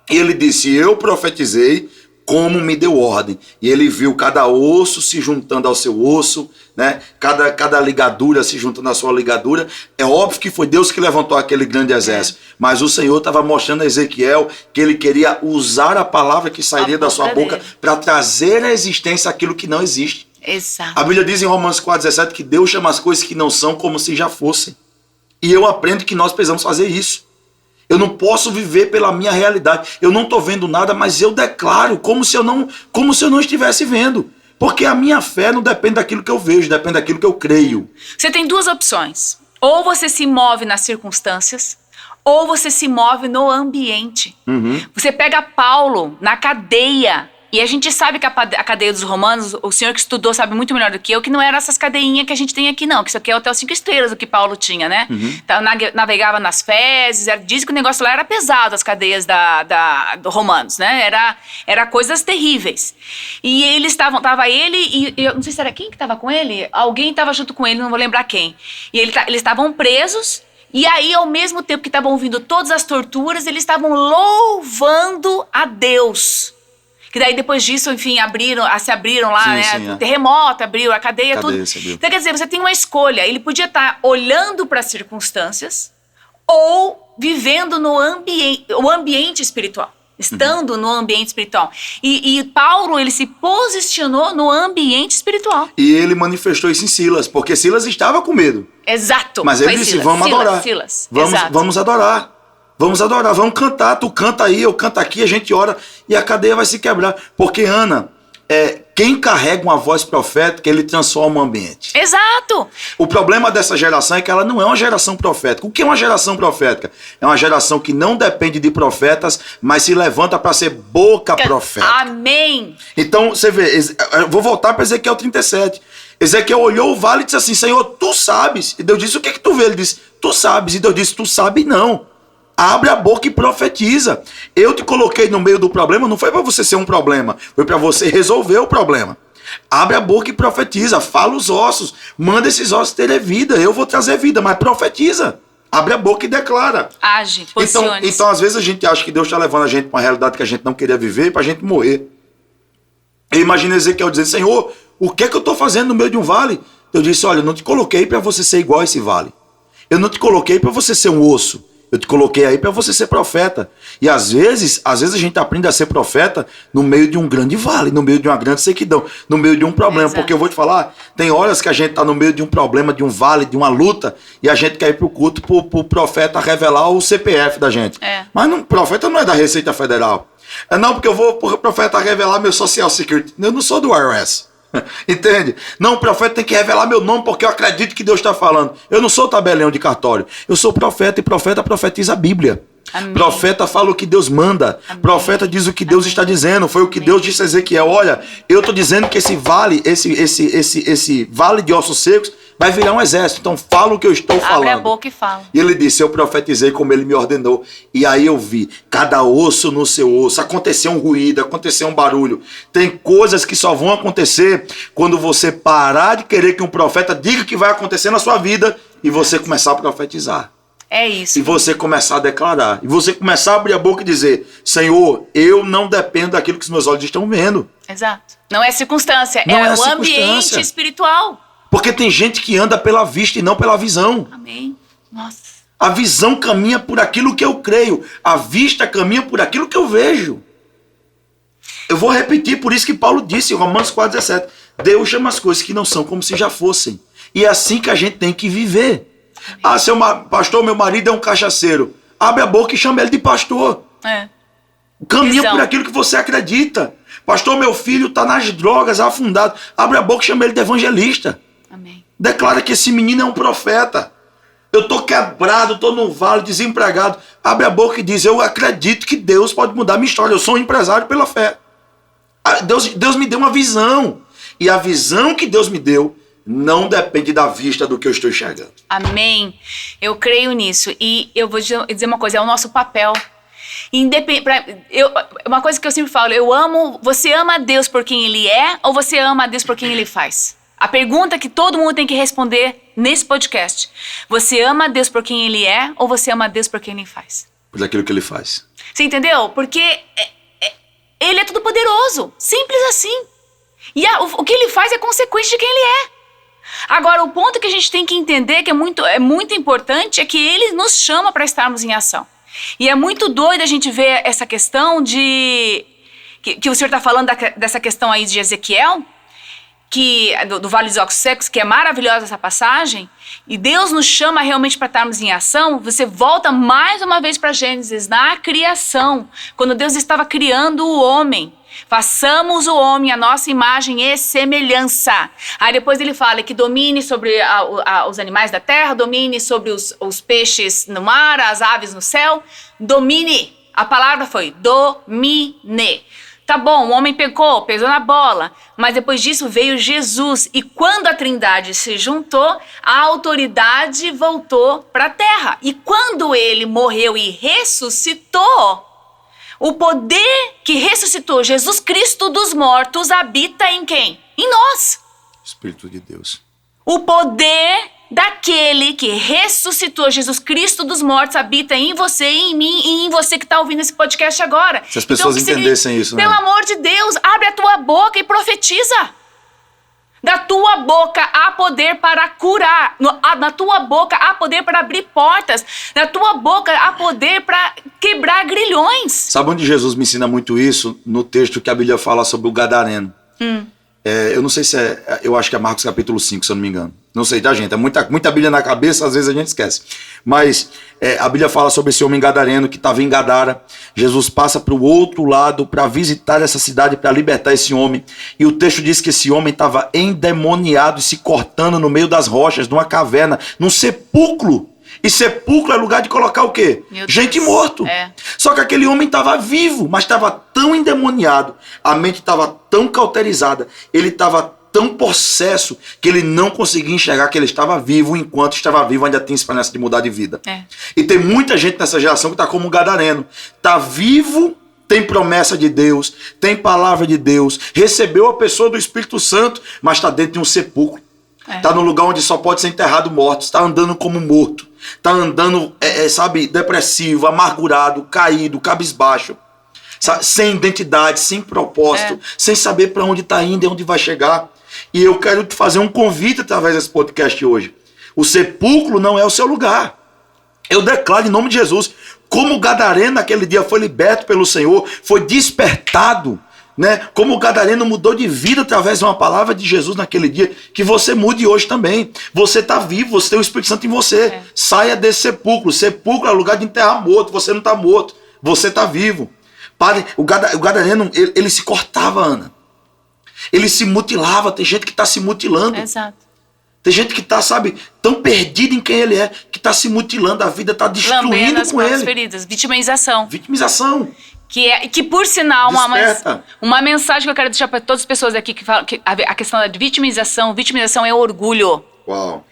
E ele disse, eu profetizei como me deu ordem. E ele viu cada osso se juntando ao seu osso, né? Cada ligadura se juntando à sua ligadura. É óbvio que foi Deus que levantou aquele grande exército. Mas o Senhor estava mostrando a Ezequiel que ele queria usar a palavra que sairia da sua boca para trazer à existência aquilo que não existe. Exato. A Bíblia diz em Romanos 4,17 que Deus chama as coisas que não são como se já fossem. E eu aprendo que nós precisamos fazer isso. Eu não posso viver pela minha realidade. Eu não estou vendo nada, mas eu declaro como se eu não estivesse vendo. Porque a minha fé não depende daquilo que eu vejo, depende daquilo que eu creio. Você tem duas opções. Ou você se move nas circunstâncias, ou você se move no ambiente. Você pega Paulo na cadeia. E a gente sabe que a cadeia dos romanos, o senhor que estudou sabe muito melhor do que eu, que não era essas cadeinhas que a gente tem aqui não, que isso aqui é hotel 5 estrelas, o que Paulo tinha, né? Então, navegava nas fezes, diz que o negócio lá era pesado, as cadeias do romanos, né? Era coisas terríveis. E eles tava ele e eu não sei se era quem que estava com ele, alguém estava junto com ele, não vou lembrar quem. E eles estavam presos. E aí, ao mesmo tempo que estavam ouvindo todas as torturas, eles estavam louvando a Deus. Que daí depois disso, enfim, se abriram lá, né? Sim, o terremoto abriu, a cadeia tudo. Então, quer dizer, você tem uma escolha. Ele podia estar olhando para as circunstâncias ou vivendo no ambiente espiritual. Estando no ambiente espiritual. E Paulo, ele se posicionou no ambiente espiritual. E ele manifestou isso em Silas, porque Silas estava com medo. Exato. Mas ele disse, vamos adorar. Vamos adorar. Vamos adorar, vamos cantar, tu canta aí, eu canto aqui, a gente ora e a cadeia vai se quebrar. Porque, Ana, quem carrega uma voz profética, ele transforma o ambiente. Exato! O problema dessa geração é que ela não é uma geração profética. O que é uma geração profética? É uma geração que não depende de profetas, mas se levanta para ser boca profética. Amém! Então, você vê, eu vou voltar para Ezequiel 37. Ezequiel olhou o vale e disse assim, Senhor, tu sabes. E Deus disse, o que é que tu vê? Ele disse, tu sabes. E Deus disse, tu sabes não. Abre a boca e profetiza. Eu te coloquei no meio do problema, não foi para você ser um problema, foi para você resolver o problema. Abre a boca e profetiza, fala os ossos, manda esses ossos terem vida, eu vou trazer vida, mas profetiza. Abre a boca e declara. Age, posicione-se. Então, às vezes a gente acha que Deus está levando a gente para uma realidade que a gente não queria viver para a gente morrer. Eu imagino Ezequiel dizendo, Senhor, o que é que eu estou fazendo no meio de um vale? Eu disse, olha, eu não te coloquei para você ser igual a esse vale. Eu não te coloquei para você ser um osso. Eu te coloquei aí para você ser profeta. E às vezes a gente aprende a ser profeta no meio de um grande vale, no meio de uma grande sequidão, no meio de um problema. Porque eu vou te falar, tem horas que a gente está no meio de um problema, de um vale, de uma luta, e a gente quer ir para o culto para o profeta revelar o CPF da gente. Mas o profeta não é da Receita Federal. Não, porque eu vou para o profeta revelar meu Social Security. Eu não sou do IRS. Entende? Não, o profeta tem que revelar meu nome porque eu acredito que Deus está falando. Eu não sou tabelião de cartório. Eu sou profeta e profeta profetiza a Bíblia. Amém. Profeta fala o que Deus manda. Amém. Profeta diz o que Deus está dizendo. Foi o que Deus disse a Ezequiel. Olha, eu estou dizendo que esse vale, esse vale de ossos secos vai virar um exército. Então fala o que eu estou falando. Abre a boca e fala. E ele disse, eu profetizei como ele me ordenou. E aí eu vi, cada osso no seu osso. Aconteceu um ruído, aconteceu um barulho. Tem coisas que só vão acontecer quando você parar de querer que um profeta diga o que vai acontecer na sua vida e você começar a profetizar. É isso. E você começar a declarar. E você começar a abrir a boca e dizer, Senhor, eu não dependo daquilo que os meus olhos estão vendo. Exato. Não é circunstância, Não é o circunstância. ambiente espiritual. Porque tem gente que anda pela vista e não pela visão. Amém. Nossa. A visão caminha por aquilo que eu creio. A vista caminha por aquilo que eu vejo. Eu vou repetir, por isso que Paulo disse em Romanos 4,17. Deus chama as coisas que não são como se já fossem. E é assim que a gente tem que viver. Ah, pastor, meu marido é um cachaceiro. Abre a boca e chama ele de pastor. Caminha Visão. por aquilo que você acredita. Pastor, meu filho está nas drogas, afundado. Abre a boca e chama ele de evangelista. Amém. Declara que esse menino é um profeta. Eu estou quebrado, estou no vale, desempregado. Abre a boca e diz, eu acredito que Deus pode mudar a minha história. Eu sou um empresário pela fé. Deus me deu uma visão. E a visão que Deus me deu não depende da vista do que eu estou enxergando. Amém. Eu creio nisso. E eu vou dizer uma coisa, é o nosso papel. Uma coisa que eu sempre falo, você ama a Deus por quem Ele é ou você ama a Deus por quem Ele faz? A pergunta que todo mundo tem que responder nesse podcast. Você ama a Deus por quem Ele é ou você ama a Deus por quem Ele faz? Por aquilo que Ele faz. Você entendeu? Porque Ele é todo poderoso. Simples assim. E o que Ele faz é consequência de quem Ele é. Agora, o ponto que a gente tem que entender, que é muito importante, é que Ele nos chama para estarmos em ação. E é muito doido a gente ver essa questão que o senhor está falando dessa questão aí de Ezequiel, do Vale dos Ossos Secos, que é maravilhosa essa passagem, e Deus nos chama realmente para estarmos em ação. Você volta mais uma vez para Gênesis, na criação, quando Deus estava criando o homem. Façamos o homem a nossa imagem e semelhança. Aí depois ele fala que domine sobre os animais da terra, domine sobre os peixes no mar, as aves no céu. Domine. A palavra foi domine. Tá bom, o homem pecou, pesou na bola, mas depois disso veio Jesus. E quando a Trindade se juntou, a autoridade voltou para a terra. E quando ele morreu e ressuscitou, o poder que ressuscitou Jesus Cristo dos mortos habita em quem? Em nós. Espírito de Deus. O poder daquele que ressuscitou Jesus Cristo dos mortos habita em você, em mim e em você que está ouvindo esse podcast agora. Se as pessoas entendessem isso, né? Pelo amor de Deus, abre a tua boca e profetiza. Da tua boca há poder para curar. Na tua boca há poder para abrir portas. Na tua boca há poder para quebrar grilhões. Sabe onde Jesus me ensina muito isso? No texto que a Bíblia fala sobre o Gadareno. Eu não sei se eu acho que é Marcos capítulo 5, se eu não me engano. Não sei, tá, gente? É muita Bíblia na cabeça, às vezes a gente esquece. Mas a Bíblia fala sobre esse homem gadareno que estava em Gadara. Jesus passa para o outro lado para visitar essa cidade, para libertar esse homem. E o texto diz que esse homem estava endemoniado e se cortando no meio das rochas, numa caverna, num sepulcro. E sepulcro é lugar de colocar o quê? Gente morto. Só que aquele homem estava vivo, mas estava tão endemoniado, a mente estava tão cauterizada, ele estava tão possesso que ele não conseguia enxergar que ele estava vivo. Enquanto estava vivo ainda tinha esperança de mudar de vida. E tem muita gente nessa geração que está como um gadareno. Está vivo, tem promessa de Deus, tem palavra de Deus, recebeu a pessoa do Espírito Santo, mas está dentro de um sepulcro. Está num lugar onde só pode ser enterrado morto, está andando como morto. Está andando, depressivo, amargurado, caído, cabisbaixo. Sem identidade, sem propósito, sem saber para onde está indo e onde vai chegar. E eu quero te fazer um convite através desse podcast hoje. O sepulcro não é o seu lugar. Eu declaro em nome de Jesus, como o gadareno naquele dia foi liberto pelo Senhor, foi despertado, né? Como o gadareno mudou de vida através de uma palavra de Jesus naquele dia, que você mude hoje também. Você está vivo, você tem o Espírito Santo em você. Saia desse sepulcro. Sepulcro é lugar de enterrar morto. Você não está morto, você está vivo. O gadareno, ele se cortava, Ana. Ele se mutilava. Tem gente que está se mutilando. Exato. Tem gente que está, tão perdido em quem ele é, que está se mutilando, a vida está destruindo com ele. Feridas. Vitimização. Que por sinal, uma mensagem que eu quero deixar para todas as pessoas aqui que falam que a questão da vitimização é orgulho. Uau.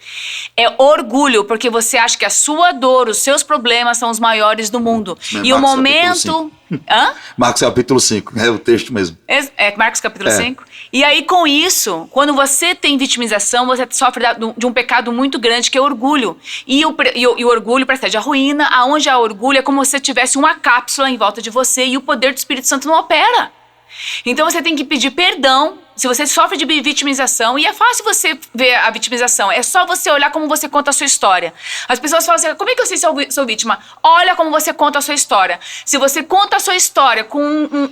É orgulho, porque você acha que a sua dor, os seus problemas são os maiores do mundo. E o Marcos, momento... Hã? Marcos capítulo 5, é o texto mesmo. É Marcos capítulo 5. E aí, com isso, quando você tem vitimização, você sofre de um pecado muito grande, que é orgulho. E o orgulho precede a ruína. Aonde há orgulho é como se tivesse uma cápsula em volta de você e o poder do Espírito Santo não opera. Então você tem que pedir perdão se você sofre de vitimização, e é fácil você ver a vitimização, é só você olhar como você conta a sua história. As pessoas falam assim, como é que eu sei se eu sou vítima? Olha como você conta a sua história. Se você conta a sua história com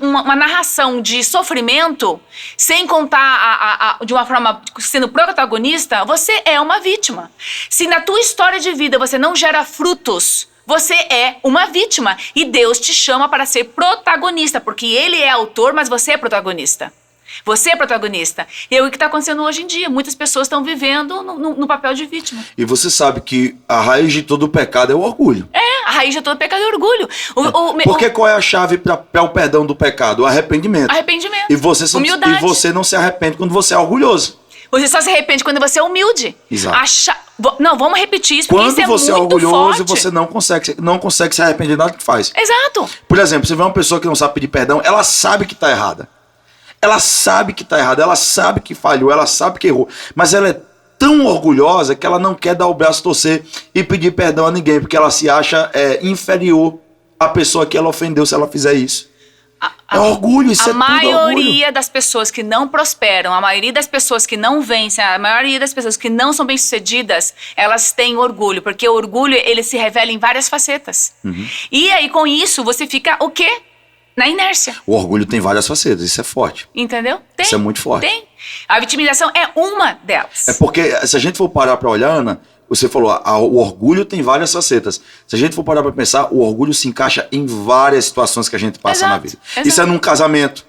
uma narração de sofrimento, sem contar de uma forma sendo protagonista, você é uma vítima. Se na tua história de vida você não gera frutos, você é uma vítima, e Deus te chama para ser protagonista, porque Ele é autor, mas você é protagonista. Você é protagonista. E é o que está acontecendo hoje em dia. Muitas pessoas estão vivendo no papel de vítima. E você sabe que a raiz de todo o pecado é o orgulho. A raiz de todo o pecado é o orgulho. Porque qual é a chave para o perdão do pecado? O arrependimento. Arrependimento. Humildade. E você não se arrepende quando você é orgulhoso. Você só se arrepende quando você é humilde. Exato. Não, vamos repetir isso, porque quando isso é você muito é orgulhoso, forte. você não consegue se arrepender de nada que faz. Exato. Por exemplo, você vê uma pessoa que não sabe pedir perdão, ela sabe que está errada. Ela sabe que está errada, ela sabe que falhou, ela sabe que errou. Mas ela é tão orgulhosa que ela não quer dar o braço a torcer e pedir perdão a ninguém, porque ela se acha inferior à pessoa que ela ofendeu se ela fizer isso. É orgulho, isso é tudo orgulho. A maioria das pessoas que não prosperam, a maioria das pessoas que não vencem, a maioria das pessoas que não são bem-sucedidas, elas têm orgulho, porque o orgulho, ele se revela em várias facetas. E aí, com isso, você fica o quê? Na inércia. O orgulho tem várias facetas, isso é forte. Entendeu? Tem. Isso é muito forte. Tem. A vitimização é uma delas. É porque, se a gente for parar para olhar, Ana, você falou, o orgulho tem várias facetas. Se a gente for parar para pensar, o orgulho se encaixa em várias situações que a gente passa na vida. Exato. Isso é num casamento.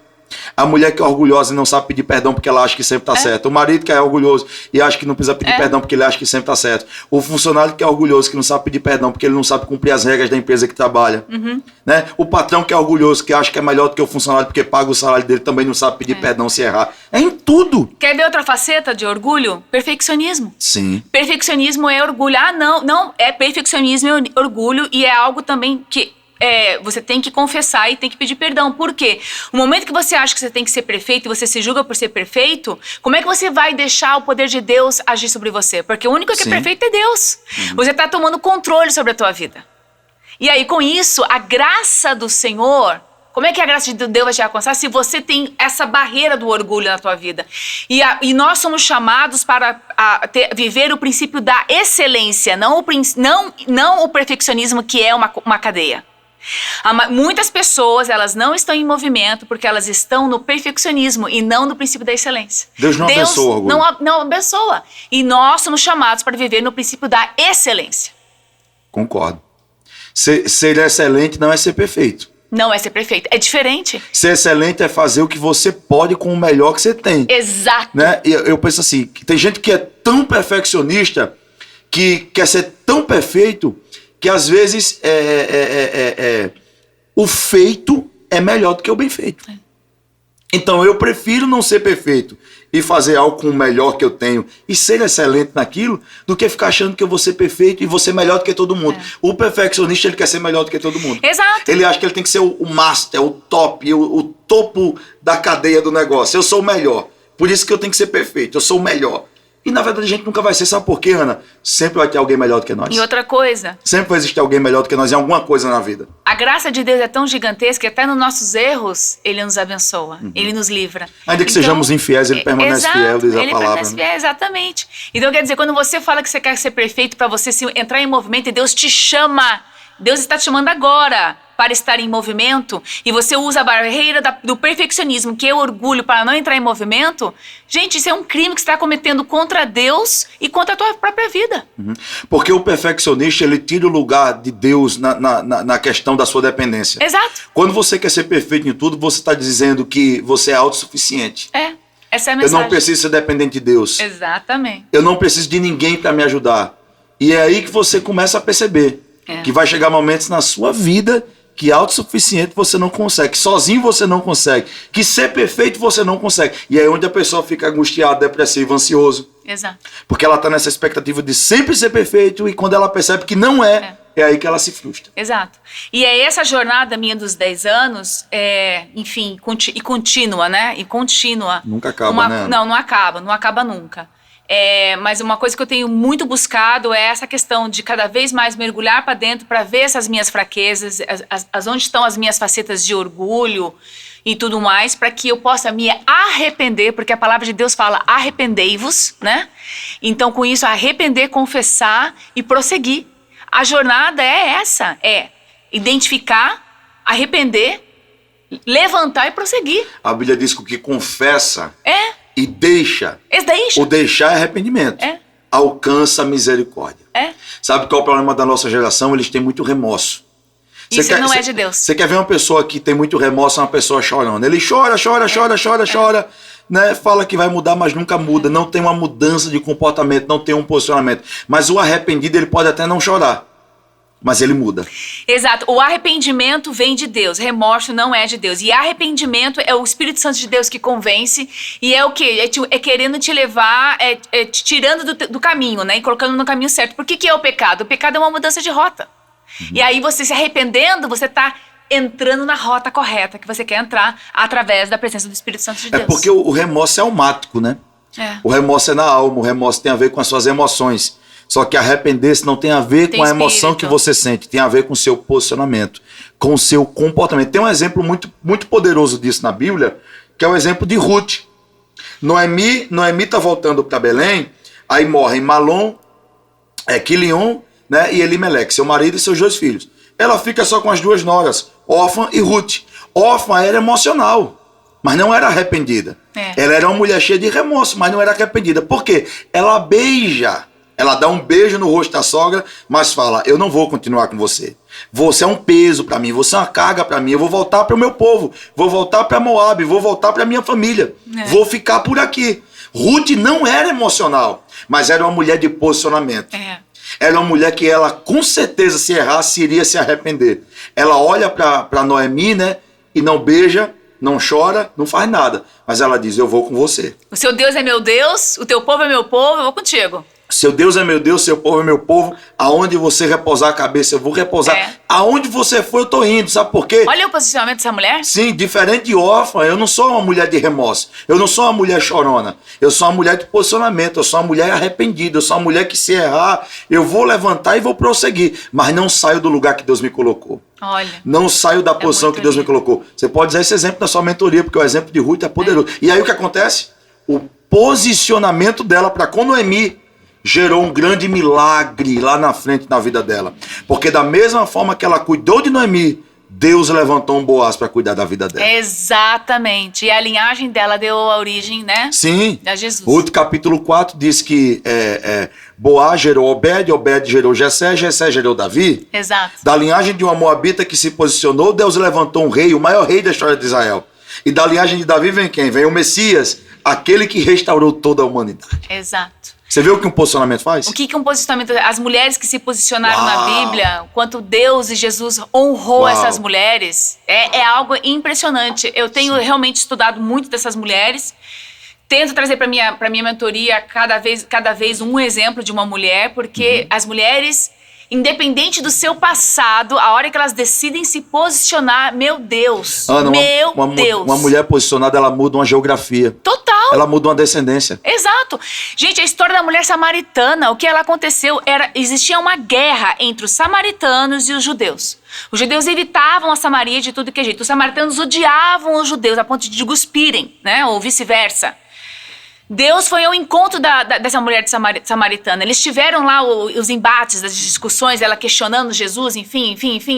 A mulher que é orgulhosa e não sabe pedir perdão porque ela acha que sempre está certo. O marido que é orgulhoso e acha que não precisa pedir perdão porque ele acha que sempre está certo. O funcionário que é orgulhoso que não sabe pedir perdão porque ele não sabe cumprir as regras da empresa que trabalha. Né? O patrão que é orgulhoso, que acha que é melhor do que o funcionário porque paga o salário dele, também não sabe pedir perdão se errar. É em tudo. Quer ver outra faceta de orgulho? Perfeccionismo. Sim. Perfeccionismo é orgulho. Não, é perfeccionismo e orgulho, e é algo também que você tem que confessar e tem que pedir perdão. Por quê? No momento que você acha que você tem que ser perfeito e você se julga por ser perfeito, como é que você vai deixar o poder de Deus agir sobre você? Porque o único que é perfeito é Deus. Você está tomando controle sobre a tua vida. E aí, com isso, a graça do Senhor... Como é que a graça de Deus vai te alcançar se você tem essa barreira do orgulho na tua vida? E nós somos chamados para viver o princípio da excelência, não o perfeccionismo, que é uma cadeia. Muitas pessoas, elas não estão em movimento porque elas estão no perfeccionismo e não no princípio da excelência. Deus não abençoa o orgulho. Não abençoa. E nós somos chamados para viver no princípio da excelência. Concordo. Ser excelente não é ser perfeito. Não é ser perfeito, é diferente. Ser excelente é fazer o que você pode com o melhor que você tem. Exato. Né? E eu penso assim, que tem gente que é tão perfeccionista, que quer ser tão perfeito, que às vezes o feito é melhor do que o bem feito. Então eu prefiro não ser perfeito e fazer algo com o melhor que eu tenho e ser excelente naquilo, do que ficar achando que eu vou ser perfeito e vou ser melhor do que todo mundo. O perfeccionista, ele quer ser melhor do que todo mundo. Exato. Ele acha que ele tem que ser o master, o top, o topo da cadeia do negócio. Eu sou o melhor. Por isso que eu tenho que ser perfeito. Eu sou o melhor. E na verdade a gente nunca vai ser. Sabe por quê, Ana? Sempre vai ter alguém melhor do que nós. E outra coisa. Sempre vai existir alguém melhor do que nós em alguma coisa na vida. A graça de Deus é tão gigantesca que até nos nossos erros, Ele nos abençoa. Ele nos livra. Ainda que sejamos infiéis, Ele permanece fiel, diz a palavra. Ele permanece fiel, exatamente. Então quer dizer, quando você fala que você quer ser perfeito para você entrar em movimento e Deus te chama, Deus está te chamando agora para estar em movimento, e você usa a barreira do perfeccionismo, que é o orgulho, para não entrar em movimento, gente, isso é um crime que você está cometendo contra Deus e contra a tua própria vida. Porque o perfeccionista, ele tira o lugar de Deus na questão da sua dependência. Exato. Quando você quer ser perfeito em tudo, você está dizendo que você é autossuficiente. Essa é a mensagem. Eu não preciso ser dependente de Deus. Exatamente. Eu não preciso de ninguém para me ajudar. E é aí que você começa a perceber que vai chegar momentos na sua vida que autossuficiente você não consegue, que sozinho você não consegue, que ser perfeito você não consegue. E aí é onde a pessoa fica angustiada, depressiva, ansioso. Exato. Porque ela está nessa expectativa de sempre ser perfeito e quando ela percebe que não é aí que ela se frustra. Exato. E é essa jornada minha dos 10 anos, enfim, e contínua, né? E contínua. Nunca acaba, né? Não acaba nunca. Mas uma coisa que eu tenho muito buscado é essa questão de cada vez mais mergulhar para dentro para ver essas minhas fraquezas, onde estão as minhas facetas de orgulho e tudo mais, para que eu possa me arrepender, porque a palavra de Deus fala arrependei-vos, né? Então, com isso, arrepender, confessar e prosseguir. A jornada é essa, identificar, arrepender, levantar e prosseguir. A Bíblia diz que o que confessa e deixa. O deixar é arrependimento. Alcança a misericórdia. Sabe qual é o problema da nossa geração? Eles têm muito remorso. Isso não é de Deus. Você quer ver uma pessoa que tem muito remorso, uma pessoa chorando. Ele chora, né? Fala que vai mudar, mas nunca muda. Não tem uma mudança de comportamento, não tem um posicionamento. Mas o arrependido, ele pode até não chorar, mas ele muda. Exato. O arrependimento vem de Deus. Remorso não é de Deus. E arrependimento é o Espírito Santo de Deus que convence. E é o quê? É querendo te levar, te tirando do caminho, né? E colocando no caminho certo. Por que é o pecado? O pecado é uma mudança de rota. E aí você se arrependendo, você está entrando na rota correta que você quer entrar através da presença do Espírito Santo de Deus. É porque o remorso é almático, né? O remorso é na alma, o remorso tem a ver com as suas emoções. Só que arrepender-se não tem a ver com a emoção que você sente, tem a ver com o seu posicionamento, com o seu comportamento. Tem um exemplo muito, muito poderoso disso na Bíblia, que é o exemplo de Ruth. Noemi está voltando para Belém, aí morrem Malom, Quilion, né, e Elimeleque, seu marido e seus 2 filhos. Ela fica só com as 2 noras, Orfa e Ruth. Orfa era emocional, mas não era arrependida. Ela era uma mulher cheia de remorso, mas não era arrependida. Por quê? Ela beija. Ela dá um beijo no rosto da sogra, mas fala, eu não vou continuar com você. Você é um peso para mim, você é uma carga para mim. Eu vou voltar para o meu povo, vou voltar para Moab, vou voltar para minha família. Vou ficar por aqui. Ruth não era emocional, mas era uma mulher de posicionamento. Era uma mulher que ela, com certeza, se errasse, iria se arrepender. Ela olha para Noemi, né, e não beija, não chora, não faz nada. Mas ela diz, eu vou com você. O seu Deus é meu Deus, o teu povo é meu povo, eu vou contigo. Seu Deus é meu Deus, seu povo é meu povo. Aonde você repousar a cabeça, eu vou repousar. Aonde você for, eu tô indo. Sabe por quê? Olha o posicionamento dessa mulher. Sim, diferente de Orfa, eu não sou uma mulher de remorso. Eu não sou uma mulher chorona. Eu sou uma mulher de posicionamento. Eu sou uma mulher arrependida. Eu sou uma mulher que, se errar, eu vou levantar e vou prosseguir. Mas não saio do lugar que Deus me colocou. Olha. Não saio da posição que Deus me colocou. Você pode usar esse exemplo na sua mentoria, porque o exemplo de Ruth é poderoso. E aí o que acontece? O posicionamento dela para com Noemi gerou um grande milagre lá na frente na vida dela. Porque da mesma forma que ela cuidou de Noemi, Deus levantou um Boaz para cuidar da vida dela. Exatamente. E a linhagem dela deu a origem, né? Sim. A Jesus. Ruth capítulo 4 diz que Boaz gerou Obed, Obed gerou Jessé, Jessé gerou Davi. Exato. Da linhagem de uma moabita que se posicionou, Deus levantou um rei, o maior rei da história de Israel. E da linhagem de Davi vem quem? Vem o Messias, aquele que restaurou toda a humanidade. Exato. Você vê o que um posicionamento faz? O que um posicionamento... As mulheres que se posicionaram na Bíblia, o quanto Deus e Jesus honrou essas mulheres, é algo impressionante. Eu tenho realmente estudado muito dessas mulheres. Tento trazer para minha mentoria cada vez um exemplo de uma mulher, porque as mulheres, independente do seu passado, a hora que elas decidem se posicionar, meu Deus, Ana, uma mulher posicionada, ela muda uma geografia. Total. Ela muda uma descendência. Exato. Gente, a história da mulher samaritana, o que ela aconteceu existia uma guerra entre os samaritanos e os judeus. Os judeus evitavam a Samaria de tudo que é jeito. Os samaritanos odiavam os judeus a ponto de cuspirem, né? Ou vice-versa. Deus foi ao encontro dessa mulher de samaritana. Eles tiveram lá os embates, as discussões, ela questionando Jesus, enfim.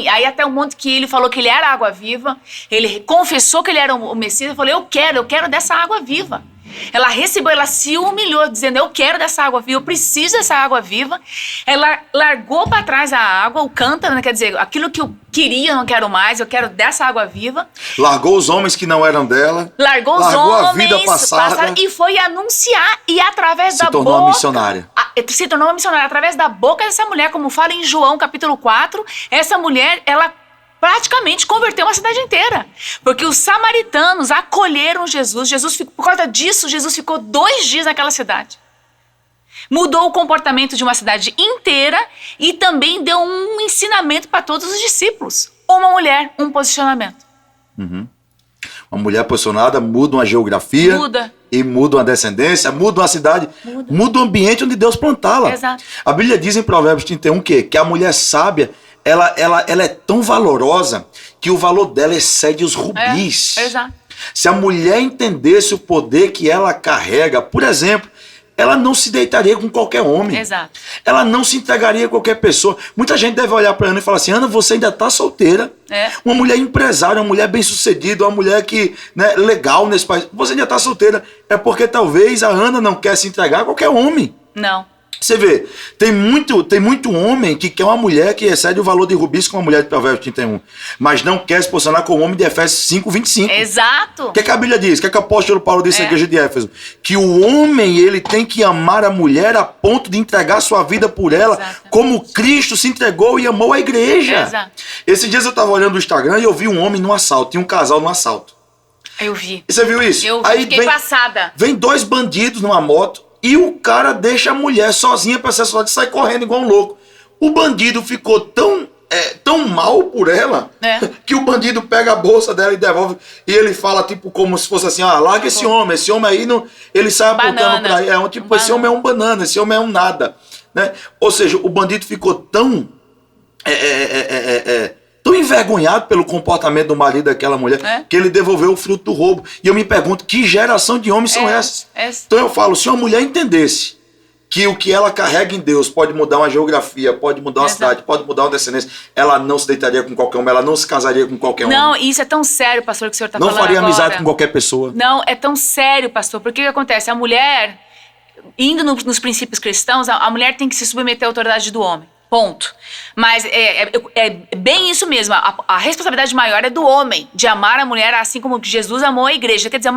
Aí até o momento que ele falou que ele era a água viva, ele confessou que ele era o Messias, e falou, eu quero dessa água viva. Ela recebeu, ela se humilhou, dizendo, eu quero dessa água viva, eu preciso dessa água viva. Ela largou para trás a água, o cântaro, né? Quer dizer, aquilo que eu queria, eu não quero mais, eu quero dessa água viva. Largou os homens que não eram dela. Largou os homens, a vida passada e foi anunciar, e através da boca... Se tornou uma missionária. Se tornou uma missionária. Através da boca dessa mulher, como fala em João capítulo 4, essa mulher, ela praticamente converteu uma cidade inteira. Porque os samaritanos acolheram Jesus. Por causa disso, Jesus ficou 2 dias naquela cidade. Mudou o comportamento de uma cidade inteira e também deu um ensinamento para todos os discípulos. Uma mulher, um posicionamento. Uma mulher posicionada muda uma geografia. Muda. E muda uma descendência, muda uma cidade, muda o ambiente onde Deus plantá-la. Exato. A Bíblia diz em Provérbios 31 que a mulher sábia, ela é tão valorosa que o valor dela excede os rubis. Exato. Se a mulher entendesse o poder que ela carrega, por exemplo, ela não se deitaria com qualquer homem. Exato. Ela não se entregaria a qualquer pessoa. Muita gente deve olhar para Ana e falar assim, Ana, você ainda está solteira. Uma mulher empresária, uma mulher bem-sucedida, uma mulher que, né, legal nesse país. Você ainda está solteira. É porque talvez a Ana não quer se entregar a qualquer homem. Não. Você vê, tem muito homem que quer uma mulher que excede o valor de rubis com uma mulher de Provérbios 31, mas não quer se posicionar como homem de Efésios 5:25. Exato. O que a Bíblia diz? O que o apóstolo Paulo disse à igreja de Éfeso? Que o homem, ele tem que amar a mulher a ponto de entregar sua vida por ela, exatamente, como Cristo se entregou e amou a igreja. Exato. Esses dias eu estava olhando o Instagram e eu vi um homem num assalto, tinha um casal num assalto. Eu vi. E você viu isso? Eu vi, fiquei passada. Vem 2 bandidos numa moto, e o cara deixa a mulher sozinha para ser assaltada e sai correndo igual um louco. O bandido ficou tão mal por ela, que o bandido pega a bolsa dela e devolve. E ele fala, tipo, como se fosse assim, larga esse homem aí, não, ele sai apontando pra aí. Esse homem é um banana, esse homem é um nada. Né? Ou seja, o bandido ficou tão envergonhado pelo comportamento do marido daquela mulher, que ele devolveu o fruto do roubo. E eu me pergunto, que geração de homens são essas? Então eu falo, se uma mulher entendesse que o que ela carrega em Deus pode mudar uma geografia, pode mudar uma cidade, pode mudar uma descendência, ela não se deitaria com qualquer homem, ela não se casaria com qualquer homem. Não, isso é tão sério, pastor, que o senhor está falando agora. Não faria amizade com qualquer pessoa. Não, é tão sério, pastor, porque o que acontece? A mulher, indo nos princípios cristãos, a mulher tem que se submeter à autoridade do homem. Ponto. Mas é bem isso mesmo. A responsabilidade maior é do homem, de amar a mulher assim como Jesus amou a igreja. Quer dizer,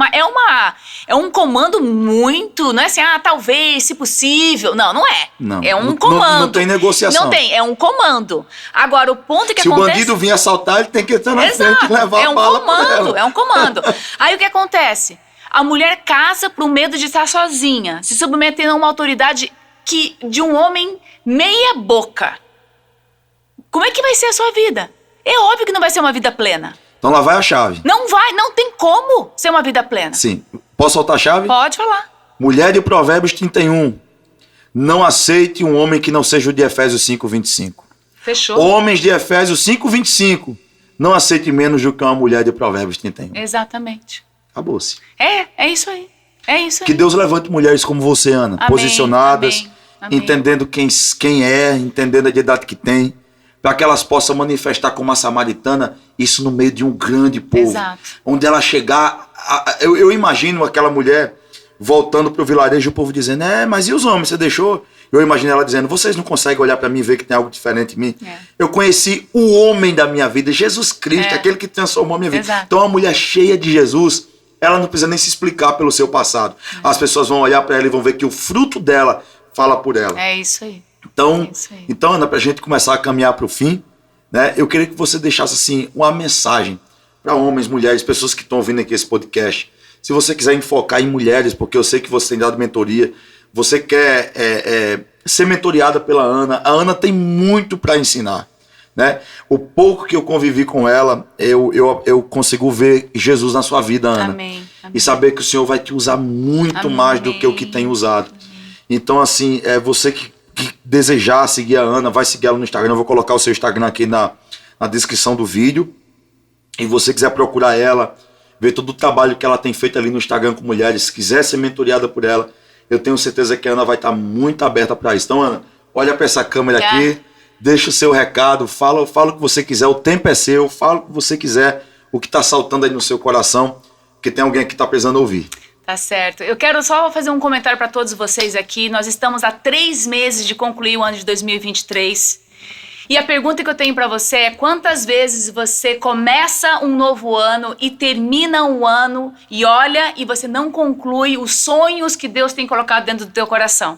é um comando muito... Não é assim, talvez, se possível. Não é. Não, é um comando. Não tem negociação. Não tem, é um comando. Agora, o ponto que se acontece... Se o bandido vir assaltar, ele tem que estar na frente e levar a bala pra ela. É um comando. Aí o que acontece? A mulher casa por medo de estar sozinha, se submetendo a uma autoridade de um homem meia boca. Como é que vai ser a sua vida? É óbvio que não vai ser uma vida plena. Então lá vai a chave. Não tem como ser uma vida plena. Sim. Posso soltar a chave? Pode falar. Mulher de Provérbios 31. Não aceite um homem que não seja o de Efésios 5:25. Fechou. Homens de Efésios 5:25. Não aceite menos do que uma mulher de Provérbios 31. Exatamente. Acabou-se. É isso aí. É isso aí. Que Deus levante mulheres como você, Ana. Amém, posicionadas, amém. entendendo quem é, entendendo a idade que tem, para que elas possam manifestar como a samaritana, isso no meio de um grande povo. Exato. Onde ela chegar... Eu imagino aquela mulher voltando para o vilarejo, o povo dizendo, mas e os homens, você deixou? Eu imagino ela dizendo, vocês não conseguem olhar para mim e ver que tem algo diferente em mim? Eu conheci o homem da minha vida, Jesus Cristo, aquele que transformou a minha vida. Exato. Então uma mulher cheia de Jesus, ela não precisa nem se explicar pelo seu passado. As pessoas vão olhar para ela e vão ver que o fruto dela fala por ela. É isso aí. Então, Ana, para a gente começar a caminhar para o fim, né, eu queria que você deixasse assim uma mensagem para homens, mulheres, pessoas que estão ouvindo aqui esse podcast. Se você quiser enfocar em mulheres, porque eu sei que você tem dado mentoria, você quer ser mentoriada pela Ana. A Ana tem muito para ensinar. Né? O pouco que eu convivi com ela, eu consigo ver Jesus na sua vida, Ana. Amém. E saber que o Senhor vai te usar muito mais do que o que tem usado. Então, assim, você que desejar seguir a Ana, vai seguir ela no Instagram. Eu vou colocar o seu Instagram aqui na descrição do vídeo. E você quiser procurar ela, ver todo o trabalho que ela tem feito ali no Instagram com mulheres, se quiser ser mentoriada por ela, eu tenho certeza que a Ana vai estar muito aberta para isso. Então, Ana, olha para essa câmera aqui. Deixa o seu recado, fala o que você quiser, o tempo é seu, fala o que você quiser, o que está saltando aí no seu coração, que tem alguém que está precisando ouvir. Tá certo. Eu quero só fazer um comentário para todos vocês aqui. Nós estamos há 3 meses de concluir o ano de 2023 E a pergunta que eu tenho para você é: quantas vezes você começa um novo ano e termina um ano e olha e você não conclui os sonhos que Deus tem colocado dentro do teu coração?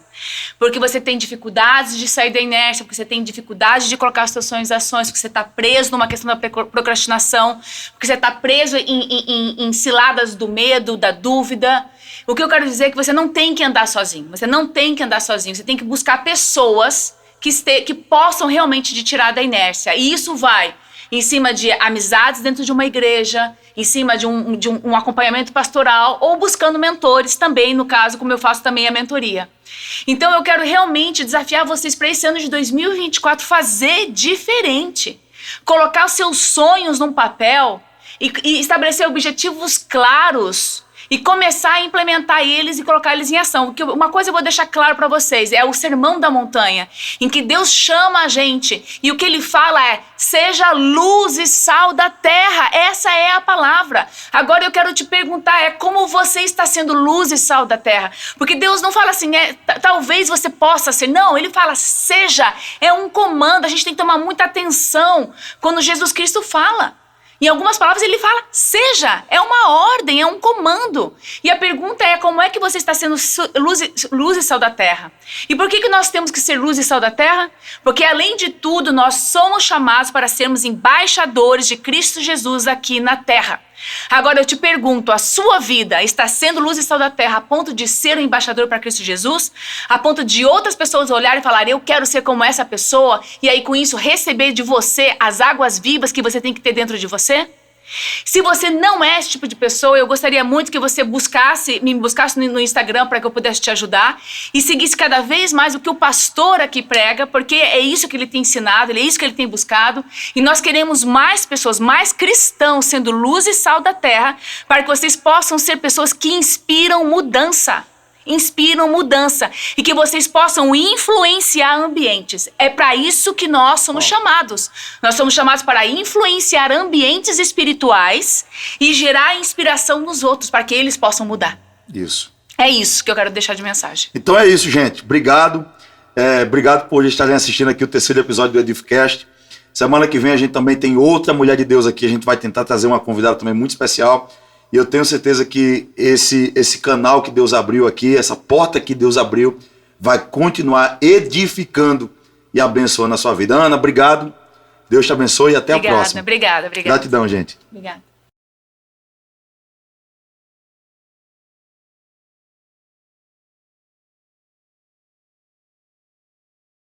Porque você tem dificuldades de sair da inércia, porque você tem dificuldade de colocar os seus sonhos em ações, porque você está preso numa questão da procrastinação, porque você está preso em ciladas do medo, da dúvida. O que eu quero dizer é que você não tem que andar sozinho. Você não tem que andar sozinho. Você tem que buscar pessoas que possam realmente te tirar da inércia. E isso vai em cima de amizades dentro de uma igreja, em cima de um acompanhamento pastoral, ou buscando mentores também, no caso, como eu faço também a mentoria. Então eu quero realmente desafiar vocês para esse ano de 2024 fazer diferente. Colocar os seus sonhos num papel e estabelecer objetivos claros. E começar a implementar eles e colocar eles em ação. Porque uma coisa eu vou deixar claro para vocês, é o Sermão da Montanha, em que Deus chama a gente e o que ele fala é: seja luz e sal da terra. Essa é a palavra. Agora eu quero te perguntar, como você está sendo luz e sal da terra? Porque Deus não fala assim, talvez você possa ser. Não, ele fala seja. É um comando, a gente tem que tomar muita atenção quando Jesus Cristo fala. Em algumas palavras ele fala, seja, é uma ordem, é um comando. E a pergunta é, como é que você está sendo luz e sal da terra? E por que nós temos que ser luz e sal da terra? Porque além de tudo, nós somos chamados para sermos embaixadores de Cristo Jesus aqui na terra. Agora eu te pergunto, a sua vida está sendo luz e sal da terra a ponto de ser um embaixador para Cristo Jesus? A ponto de outras pessoas olharem e falarem, eu quero ser como essa pessoa, e aí com isso receber de você as águas vivas que você tem que ter dentro de você? Se você não é esse tipo de pessoa, eu gostaria muito que você me buscasse no Instagram para que eu pudesse te ajudar e seguisse cada vez mais o que o pastor aqui prega, porque é isso que ele tem ensinado, é isso que ele tem buscado, e nós queremos mais pessoas, mais cristãos sendo luz e sal da terra, para que vocês possam ser pessoas que inspiram mudança e que vocês possam influenciar ambientes. É para isso que nós somos chamados. Nós somos chamados para influenciar ambientes espirituais e gerar inspiração nos outros para que eles possam mudar. Isso. É isso que eu quero deixar de mensagem. Então é isso, gente. Obrigado. Obrigado por estarem assistindo aqui o terceiro episódio do Edificast. Semana que vem a gente também tem outra mulher de Deus aqui. A gente vai tentar trazer uma convidada também muito especial. E eu tenho certeza que esse canal que Deus abriu aqui, essa porta que Deus abriu, vai continuar edificando e abençoando a sua vida. Ana, obrigado. Deus te abençoe e até a próxima. Obrigada. Gratidão, gente. Obrigada.